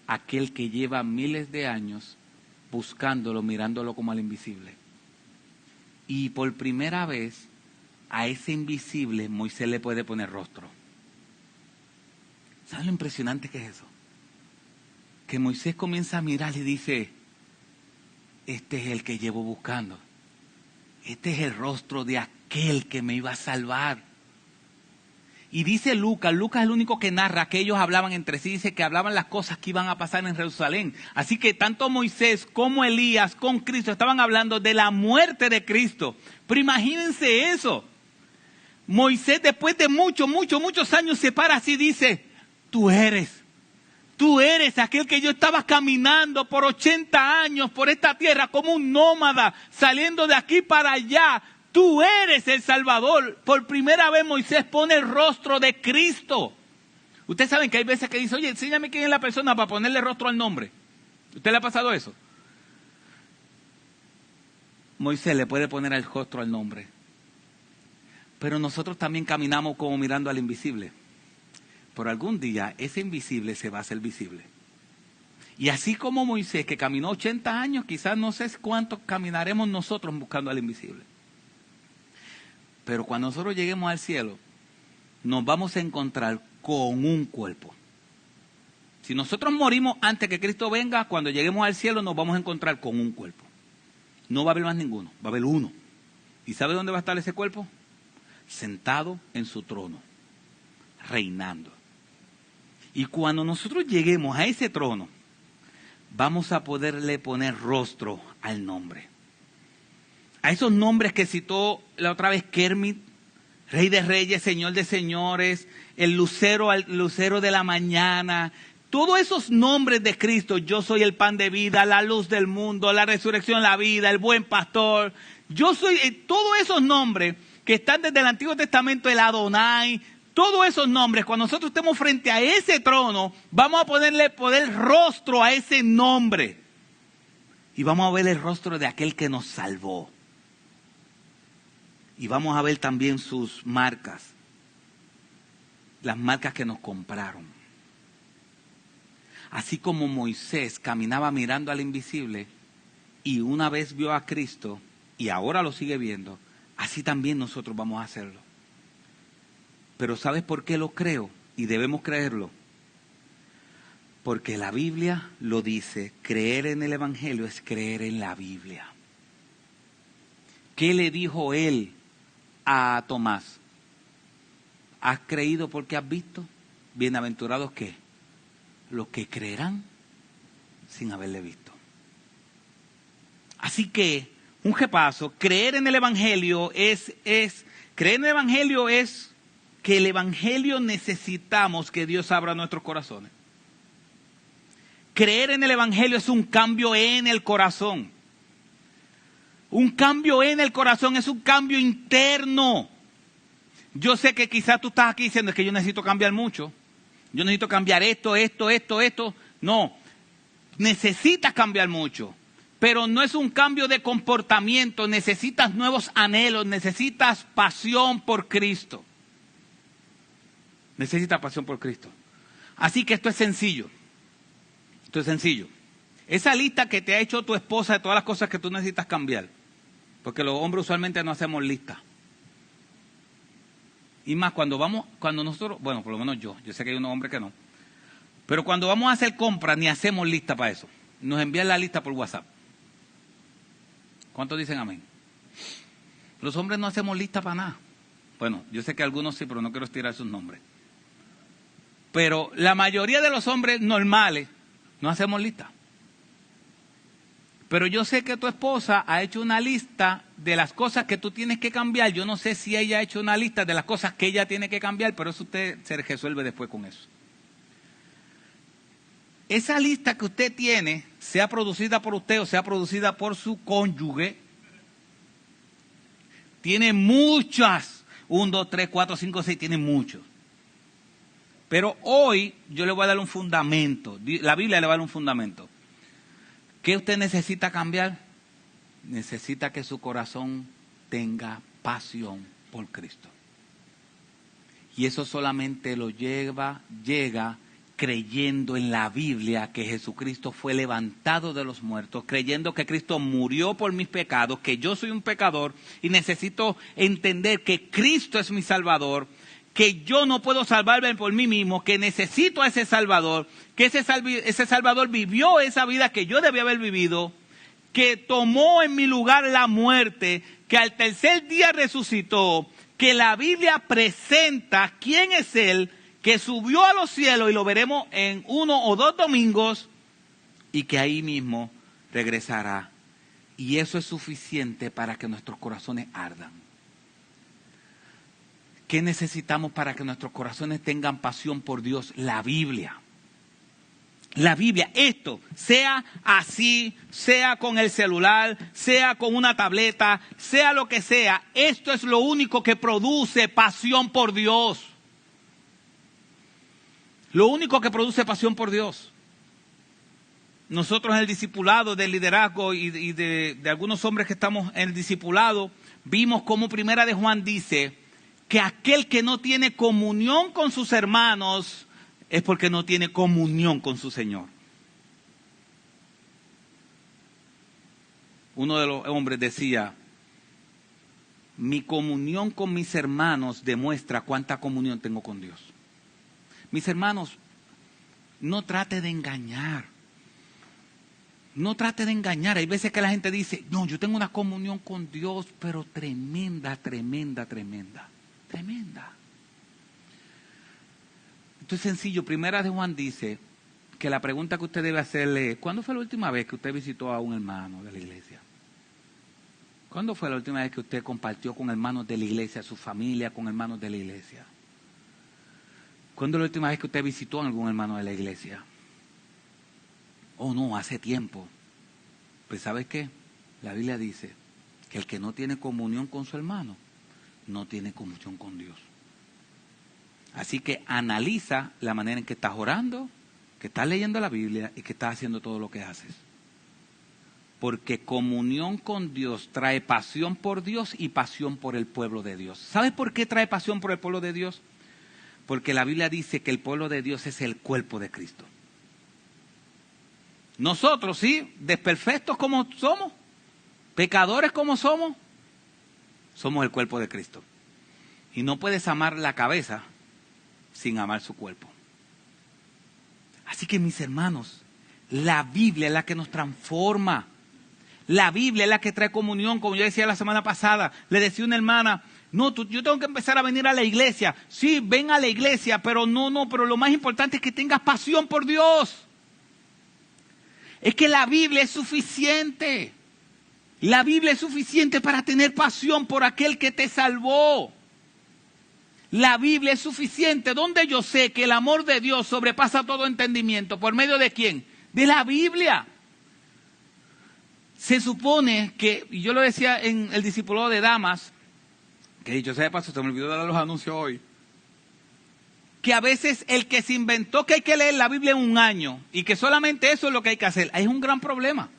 a aquel que lleva miles de años buscándolo, mirándolo como al invisible. Y por primera vez a ese invisible Moisés le puede poner rostro. ¿Sabes lo impresionante que es eso? Que Moisés comienza a mirar y dice, este es el que llevo buscando. Este es el rostro de aquel que me iba a salvar. Y dice Lucas es el único que narra que ellos hablaban entre sí, dice que hablaban las cosas que iban a pasar en Jerusalén. Así que tanto Moisés como Elías con Cristo estaban hablando de la muerte de Cristo. Pero imagínense eso. Moisés después de muchos años se para así y dice, tú eres aquel que yo estaba caminando por 80 años por esta tierra como un nómada, saliendo de aquí para allá. Tú eres el Salvador. Por primera vez Moisés pone el rostro de Cristo. Ustedes saben que hay veces que dice, oye, enséñame quién es la persona para ponerle rostro al nombre. ¿Usted le ha pasado eso? Moisés le puede poner el rostro al nombre. Pero nosotros también caminamos como mirando al invisible. Por algún día ese invisible se va a hacer visible. Y así como Moisés, que caminó 80 años, quizás no sé cuántos caminaremos nosotros buscando al invisible. Pero cuando nosotros lleguemos al cielo, nos vamos a encontrar con un cuerpo. Si nosotros morimos antes que Cristo venga, cuando lleguemos al cielo nos vamos a encontrar con un cuerpo. No va a haber más ninguno, va a haber uno. ¿Y sabe dónde va a estar ese cuerpo? Sentado en su trono, reinando. Y cuando nosotros lleguemos a ese trono, vamos a poderle poner rostro al nombre. A esos nombres que citó la otra vez Kermit, Rey de Reyes, Señor de Señores, el lucero de la mañana, todos esos nombres de Cristo, yo soy el pan de vida, la luz del mundo, la resurrección, la vida, el buen pastor, yo soy, todos esos nombres que están desde el Antiguo Testamento, el Adonai, todos esos nombres, cuando nosotros estemos frente a ese trono, vamos a poder rostro a ese nombre. Y vamos a ver el rostro de aquel que nos salvó. Y vamos a ver también sus marcas. Las marcas que nos compraron. Así como Moisés caminaba mirando al invisible y una vez vio a Cristo y ahora lo sigue viendo, así también nosotros vamos a hacerlo. Pero ¿sabes por qué lo creo? Y debemos creerlo. Porque la Biblia lo dice, creer en el Evangelio es creer en la Biblia. ¿Qué le dijo él a Tomás? ¿Has creído porque has visto? Bienaventurados ¿qué? Los que creerán sin haberle visto. Así que, un repaso, creer en el Evangelio creer en el Evangelio es que el Evangelio necesitamos que Dios abra nuestros corazones. Creer en el Evangelio es un cambio en el corazón. Un cambio en el corazón es un cambio interno. Yo sé que quizás tú estás aquí diciendo, es que yo necesito cambiar mucho. Yo necesito cambiar esto. No, necesitas cambiar mucho. Pero no es un cambio de comportamiento. Necesitas nuevos anhelos, necesitas pasión por Cristo. Necesitas pasión por Cristo. Así que esto es sencillo. Esa lista que te ha hecho tu esposa de todas las cosas que tú necesitas cambiar. Porque los hombres usualmente no hacemos listas. Y más cuando nosotros, bueno, por lo menos yo sé que hay unos hombres que no. Pero cuando vamos a hacer compras ni hacemos lista para eso. Nos envían la lista por WhatsApp. ¿Cuántos dicen amén? Los hombres no hacemos lista para nada. Bueno, yo sé que algunos sí, pero no quiero estirar sus nombres. Pero la mayoría de los hombres normales no hacemos lista. Pero yo sé que tu esposa ha hecho una lista de las cosas que tú tienes que cambiar. Yo no sé si ella ha hecho una lista de las cosas que ella tiene que cambiar, pero eso usted se resuelve después con eso. Esa lista que usted tiene, sea producida por usted o sea producida por su cónyuge, tiene muchas. 1, 2, 3, 4, 5, 6, tiene muchos. Pero hoy yo le voy a dar un fundamento. La Biblia le va a dar un fundamento. ¿Qué usted necesita cambiar? Necesita que su corazón tenga pasión por Cristo. Y eso solamente lo llega creyendo en la Biblia que Jesucristo fue levantado de los muertos, creyendo que Cristo murió por mis pecados, que yo soy un pecador y necesito entender que Cristo es mi Salvador, que yo no puedo salvarme por mí mismo, que necesito a ese Salvador, que ese Salvador vivió esa vida que yo debía haber vivido, que tomó en mi lugar la muerte, que al tercer día resucitó, que la Biblia presenta quién es Él, que subió a los cielos y lo veremos en 1 o 2 domingos y que ahí mismo regresará. Y eso es suficiente para que nuestros corazones ardan. ¿Qué necesitamos para que nuestros corazones tengan pasión por Dios? La Biblia. La Biblia, esto, sea así, sea con el celular, sea con una tableta, sea lo que sea, esto es lo único que produce pasión por Dios. Lo único que produce pasión por Dios. Nosotros en el discipulado del liderazgo y de algunos hombres que estamos en el discipulado, vimos como Primera de Juan dice que aquel que no tiene comunión con sus hermanos es porque no tiene comunión con su Señor. Uno de los hombres decía, mi comunión con mis hermanos demuestra cuánta comunión tengo con Dios. Mis hermanos, no trate de engañar. No trate de engañar. Hay veces que la gente dice, no, yo tengo una comunión con Dios, pero tremenda. Esto es sencillo. Primera de Juan dice que la pregunta que usted debe hacerle es, ¿cuándo fue la última vez que usted visitó a un hermano de la iglesia? ¿Cuándo fue la última vez que usted compartió con hermanos de la iglesia, su familia con hermanos de la iglesia? ¿Cuándo es la última vez que usted visitó a algún hermano de la iglesia? Oh, no, hace tiempo. Pues ¿sabe qué? La Biblia dice que el que no tiene comunión con su hermano, no tiene comunión con Dios. Así que analiza la manera en que estás orando, que estás leyendo la Biblia y que estás haciendo todo lo que haces. Porque comunión con Dios trae pasión por Dios y pasión por el pueblo de Dios. ¿Sabes por qué trae pasión por el pueblo de Dios? Porque la Biblia dice que el pueblo de Dios es el cuerpo de Cristo. Nosotros, sí, desperfectos como somos, pecadores como somos el cuerpo de Cristo. Y no puedes amar la cabeza sin amar su cuerpo. Así que mis hermanos, la Biblia es la que nos transforma. La Biblia es la que trae comunión, como yo decía la semana pasada. Le decía a una hermana, no, yo tengo que empezar a venir a la iglesia. Sí, ven a la iglesia, pero pero lo más importante es que tengas pasión por Dios. Es que la Biblia es suficiente. La Biblia es suficiente para tener pasión por aquel que te salvó. La Biblia es suficiente. ¿Dónde yo sé que el amor de Dios sobrepasa todo entendimiento? ¿Por medio de quién? De la Biblia. Se supone que, y yo lo decía en el discipulado de damas, que dicho sea de paso, se me olvidó dar los anuncios hoy, que a veces el que se inventó que hay que leer la Biblia en un año y que solamente eso es lo que hay que hacer, es un gran problema.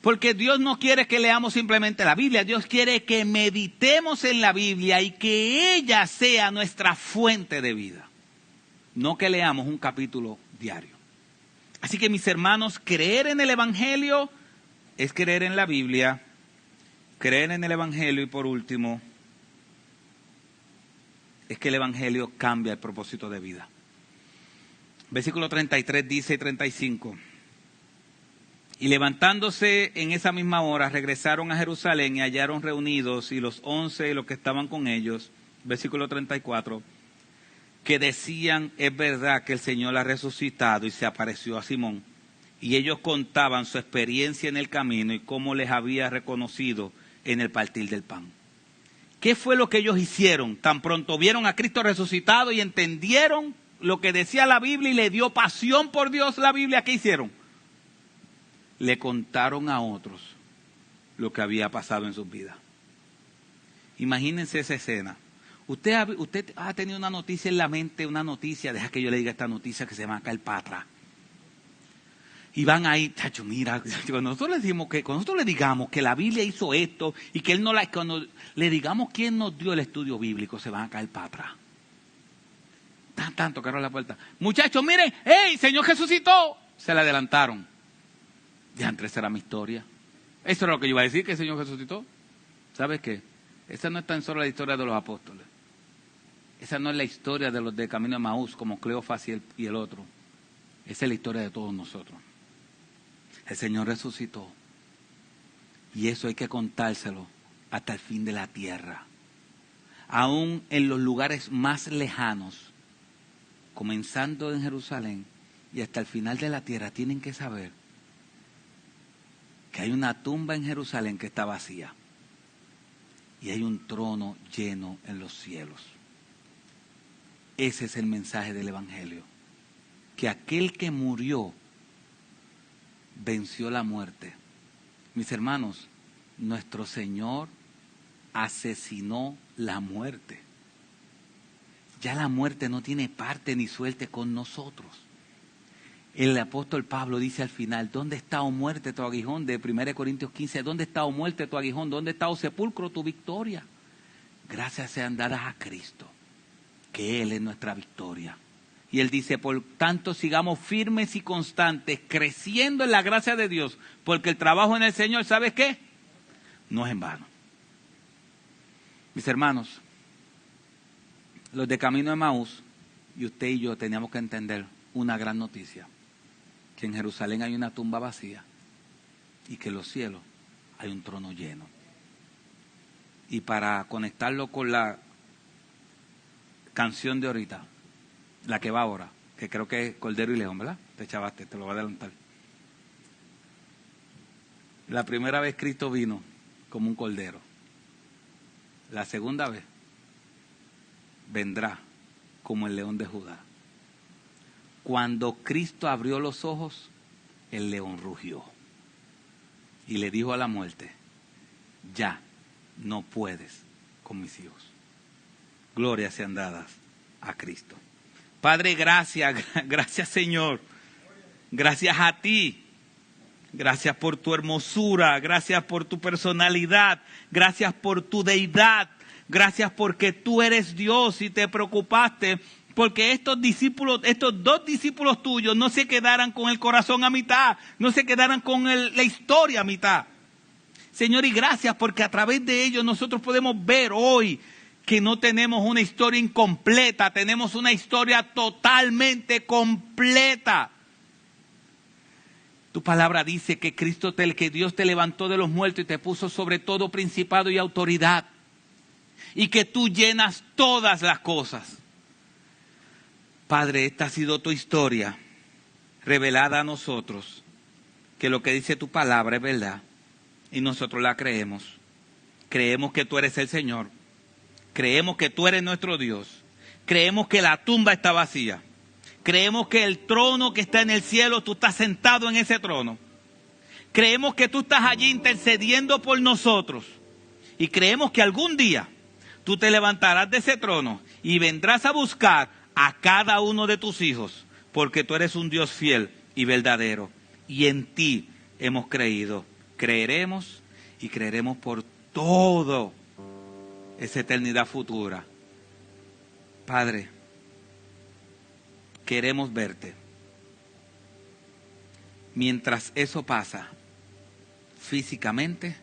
Porque Dios no quiere que leamos simplemente la Biblia, Dios quiere que meditemos en la Biblia y que ella sea nuestra fuente de vida. No que leamos un capítulo diario. Así que mis hermanos, creer en el Evangelio es creer en la Biblia, creer en el Evangelio y por último, es que el Evangelio cambia el propósito de vida. Versículo 33 dice y 35. Y levantándose en esa misma hora, regresaron a Jerusalén y hallaron reunidos y los 11 y los que estaban con ellos, versículo 34, que decían, es verdad que el Señor ha resucitado y se apareció a Simón. Y ellos contaban su experiencia en el camino y cómo les había reconocido en el partir del pan. ¿Qué fue lo que ellos hicieron? Tan pronto vieron a Cristo resucitado y entendieron lo que decía la Biblia y le dio pasión por Dios la Biblia, ¿qué hicieron? Le contaron a otros lo que había pasado en sus vidas. Imagínense esa escena. Usted ha tenido una noticia en la mente, una noticia, deja que yo le diga esta noticia que se llama caer para atrás. Y van ahí, chacho, mira, cuando nosotros le digamos que la Biblia hizo esto y que cuando le digamos quién nos dio el estudio bíblico, se van a caer para atrás. Tocaron la puerta. Muchachos, miren, ¡hey, Señor Jesucito! Se le adelantaron. Diantre, esa era mi historia. Eso era lo que yo iba a decir, que el Señor resucitó. ¿Sabes qué? Esa no es tan solo la historia de los apóstoles. Esa no es la historia de los de Camino de Maús, como Cleofas y el otro. Esa es la historia de todos nosotros. El Señor resucitó. Y eso hay que contárselo hasta el fin de la tierra. Aún en los lugares más lejanos, comenzando en Jerusalén y hasta el final de la tierra, tienen que saber que hay una tumba en Jerusalén que está vacía y hay un trono lleno en los cielos. Ese es el mensaje del Evangelio, que aquel que murió venció la muerte. Mis hermanos, nuestro Señor asesinó la muerte. Ya la muerte no tiene parte ni suerte con nosotros. El apóstol Pablo dice al final, ¿dónde está, oh muerte, tu aguijón? De 1 Corintios 15, ¿dónde está, oh muerte, tu aguijón? ¿Dónde está, oh sepulcro, tu victoria? Gracias sean dadas a Cristo, que Él es nuestra victoria. Y Él dice, por tanto, sigamos firmes y constantes, creciendo en la gracia de Dios, porque el trabajo en el Señor, ¿sabes qué? No es en vano. Mis hermanos, los de Camino de Maús, y usted y yo teníamos que entender una gran noticia. Que en Jerusalén hay una tumba vacía y que en los cielos hay un trono lleno. Y para conectarlo con la canción de ahorita, la que va ahora, que creo que es Cordero y León, ¿verdad? Te chavaste, te lo voy a adelantar. La primera vez Cristo vino como un cordero. La segunda vez vendrá como el león de Judá. Cuando Cristo abrió los ojos, el león rugió y le dijo a la muerte, ya no puedes con mis hijos. Gloria sean dadas a Cristo. Padre, gracias Señor. Gracias a ti. Gracias por tu hermosura, gracias por tu personalidad, gracias por tu deidad, gracias porque tú eres Dios y te preocupaste porque estos dos discípulos tuyos no se quedaran con el corazón a mitad, no se quedaran con la historia a mitad. Señor, y gracias porque a través de ellos nosotros podemos ver hoy que no tenemos una historia incompleta, tenemos una historia totalmente completa. Tu palabra dice que que Dios te levantó de los muertos y te puso sobre todo principado y autoridad. Y que tú llenas todas las cosas. Padre, esta ha sido tu historia revelada a nosotros. Que lo que dice tu palabra es verdad. Y nosotros la creemos. Creemos que tú eres el Señor. Creemos que tú eres nuestro Dios. Creemos que la tumba está vacía. Creemos que el trono que está en el cielo, tú estás sentado en ese trono. Creemos que tú estás allí intercediendo por nosotros. Y creemos que algún día tú te levantarás de ese trono y vendrás a buscar a cada uno de tus hijos, porque tú eres un Dios fiel y verdadero. Y en ti hemos creído. Creeremos y creeremos por todo esa eternidad futura. Padre, queremos verte. Mientras eso pasa físicamente,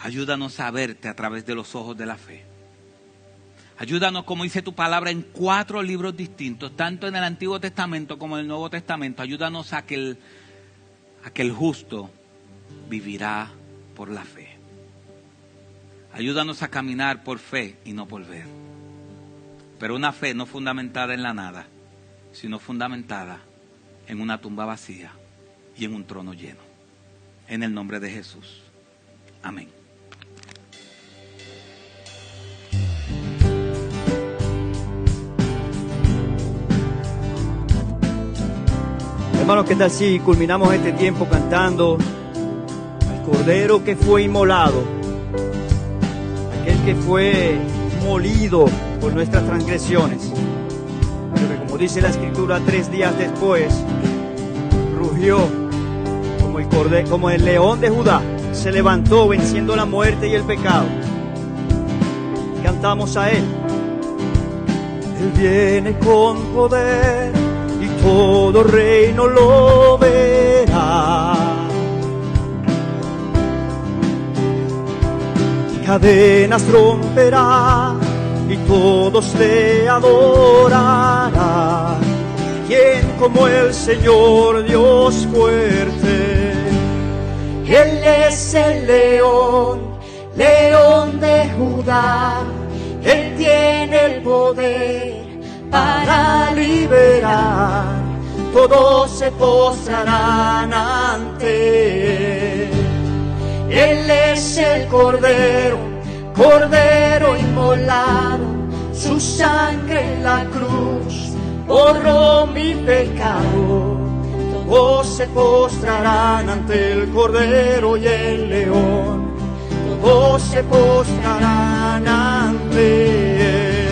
ayúdanos a verte a través de los ojos de la fe. Ayúdanos, como dice tu palabra, en 4 libros distintos, tanto en el Antiguo Testamento como en el Nuevo Testamento. Ayúdanos a que el justo vivirá por la fe. Ayúdanos a caminar por fe y no por ver. Pero una fe no fundamentada en la nada, sino fundamentada en una tumba vacía y en un trono lleno. En el nombre de Jesús. Amén. Hermanos, ¿qué tal si culminamos este tiempo cantando al Cordero que fue inmolado, aquel que fue molido por nuestras transgresiones, pero que, como dice la Escritura, 3 días después rugió como el león de Judá, se levantó venciendo la muerte y el pecado? Cantamos a Él. Él viene con poder y todo reino lo verá. Cadenas romperá y todos le adorarán. ¿Quién como el Señor Dios fuerte? Él es el león, león de Judá. Él tiene el poder para liberar. Todos se postrarán ante Él. Él es el Cordero, Cordero inmolado. Su sangre en la cruz borró mi pecado. Todos se postrarán ante el Cordero y el León. Todos se postrarán ante Él.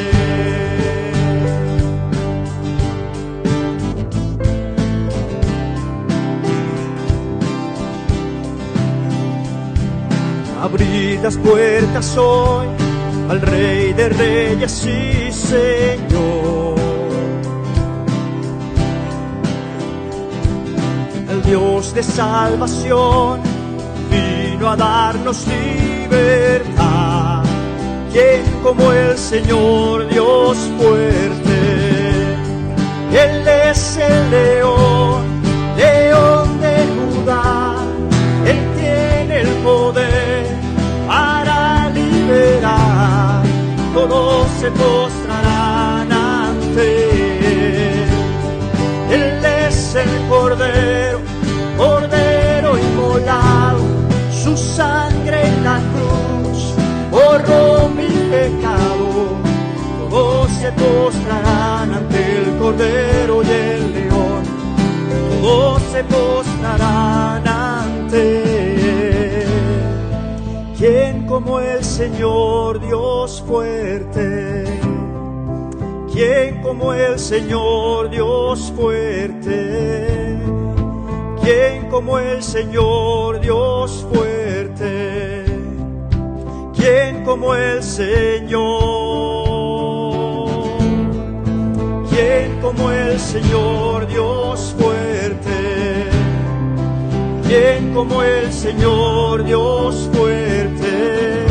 Abrid las puertas hoy al Rey de Reyes y Señor, el Dios de salvación vino a darnos libertad. ¿Quién como el Señor Dios fuerte? Él es el león, león de Judá. Él tiene el poder para liberar. Todos se postrarán ante Él. Él es el Cordero, Cordero inmolado. Su sangre en la cruz borró mi pecado. Todos se postrarán ante el Cordero y el León. Todos se postrarán ante Él. ¿Quién como el Señor Dios fuerte? ¿Quién como el Señor Dios fuerte? ¿Quién como el Señor Dios fuerte? ¿Quién como el Señor? ¿Quién como el Señor Dios fuerte? ¿Quién como el Señor Dios fuerte?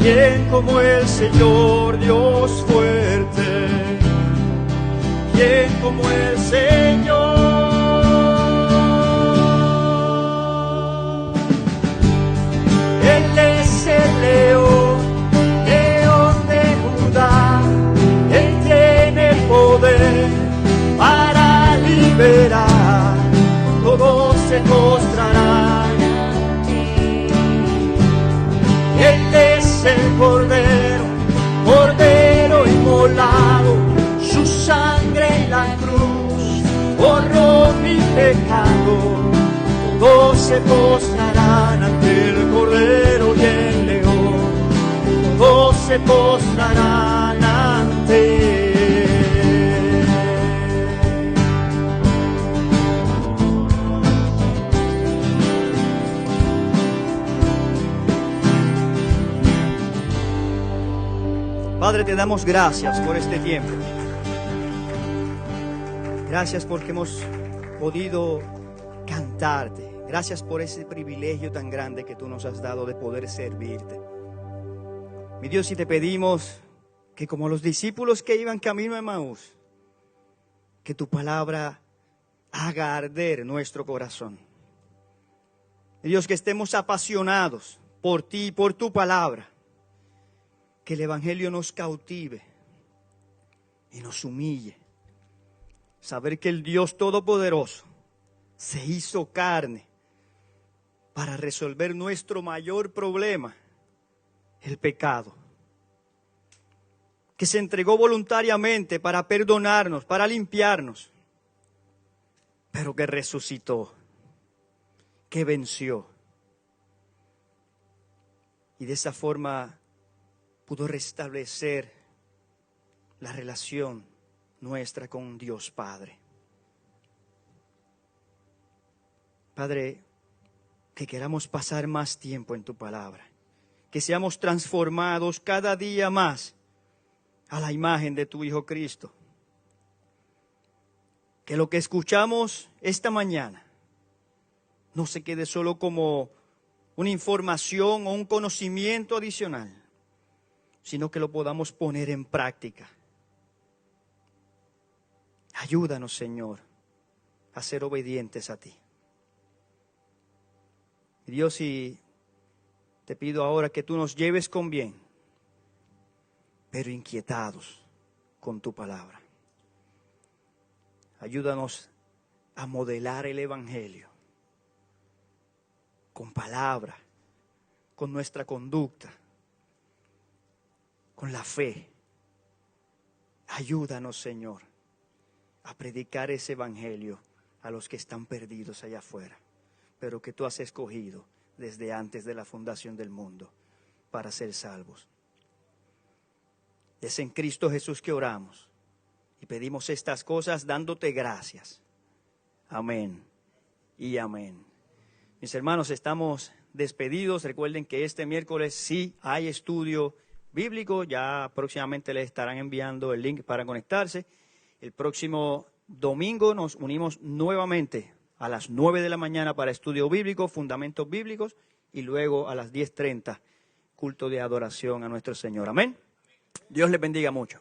¿Quién como el Señor Dios fuerte? ¿Quién como el Señor? Él es el león, león de Judá. Él tiene el poder para liberar. Todos se postrarán a ti. Él es el Cordero, Cordero inmolado. Su sangre en la cruz borró mi pecado. todos se postrarán ante el Cordero y el León, todos se postrarán ante Él. Padre, te damos gracias por este tiempo. Gracias porque hemos podido cantarte. Gracias por ese privilegio tan grande que tú nos has dado de poder servirte. Mi Dios, y te pedimos que como los discípulos que iban camino a Emaús, que tu palabra haga arder nuestro corazón. Mi Dios, que estemos apasionados por ti y por tu palabra. Que el Evangelio nos cautive y nos humille. Saber que el Dios Todopoderoso se hizo carne para resolver nuestro mayor problema, el pecado. Que se entregó voluntariamente para perdonarnos, para limpiarnos, pero que resucitó, que venció. Y de esa forma pudo restablecer la relación nuestra con Dios Padre. Padre, que queramos pasar más tiempo en tu palabra, que seamos transformados cada día más a la imagen de tu Hijo Cristo. Que lo que escuchamos esta mañana no se quede solo como una información o un conocimiento adicional, sino que lo podamos poner en práctica. Ayúdanos, Señor, a ser obedientes a ti. Dios, y te pido ahora que tú nos lleves con bien, pero inquietados con tu palabra. Ayúdanos a modelar el Evangelio con palabra, con nuestra conducta, con la fe. Ayúdanos, Señor, a predicar ese Evangelio a los que están perdidos allá afuera, pero que tú has escogido desde antes de la fundación del mundo para ser salvos. Es en Cristo Jesús que oramos y pedimos estas cosas dándote gracias. Amén y amén. Mis hermanos, estamos despedidos. Recuerden que este miércoles sí hay estudio bíblico. Ya próximamente les estarán enviando el link para conectarse. El próximo domingo nos unimos nuevamente a las 9 de la mañana para estudio bíblico, fundamentos bíblicos, y luego a las 10:30, culto de adoración a nuestro Señor. Amén. Dios les bendiga mucho.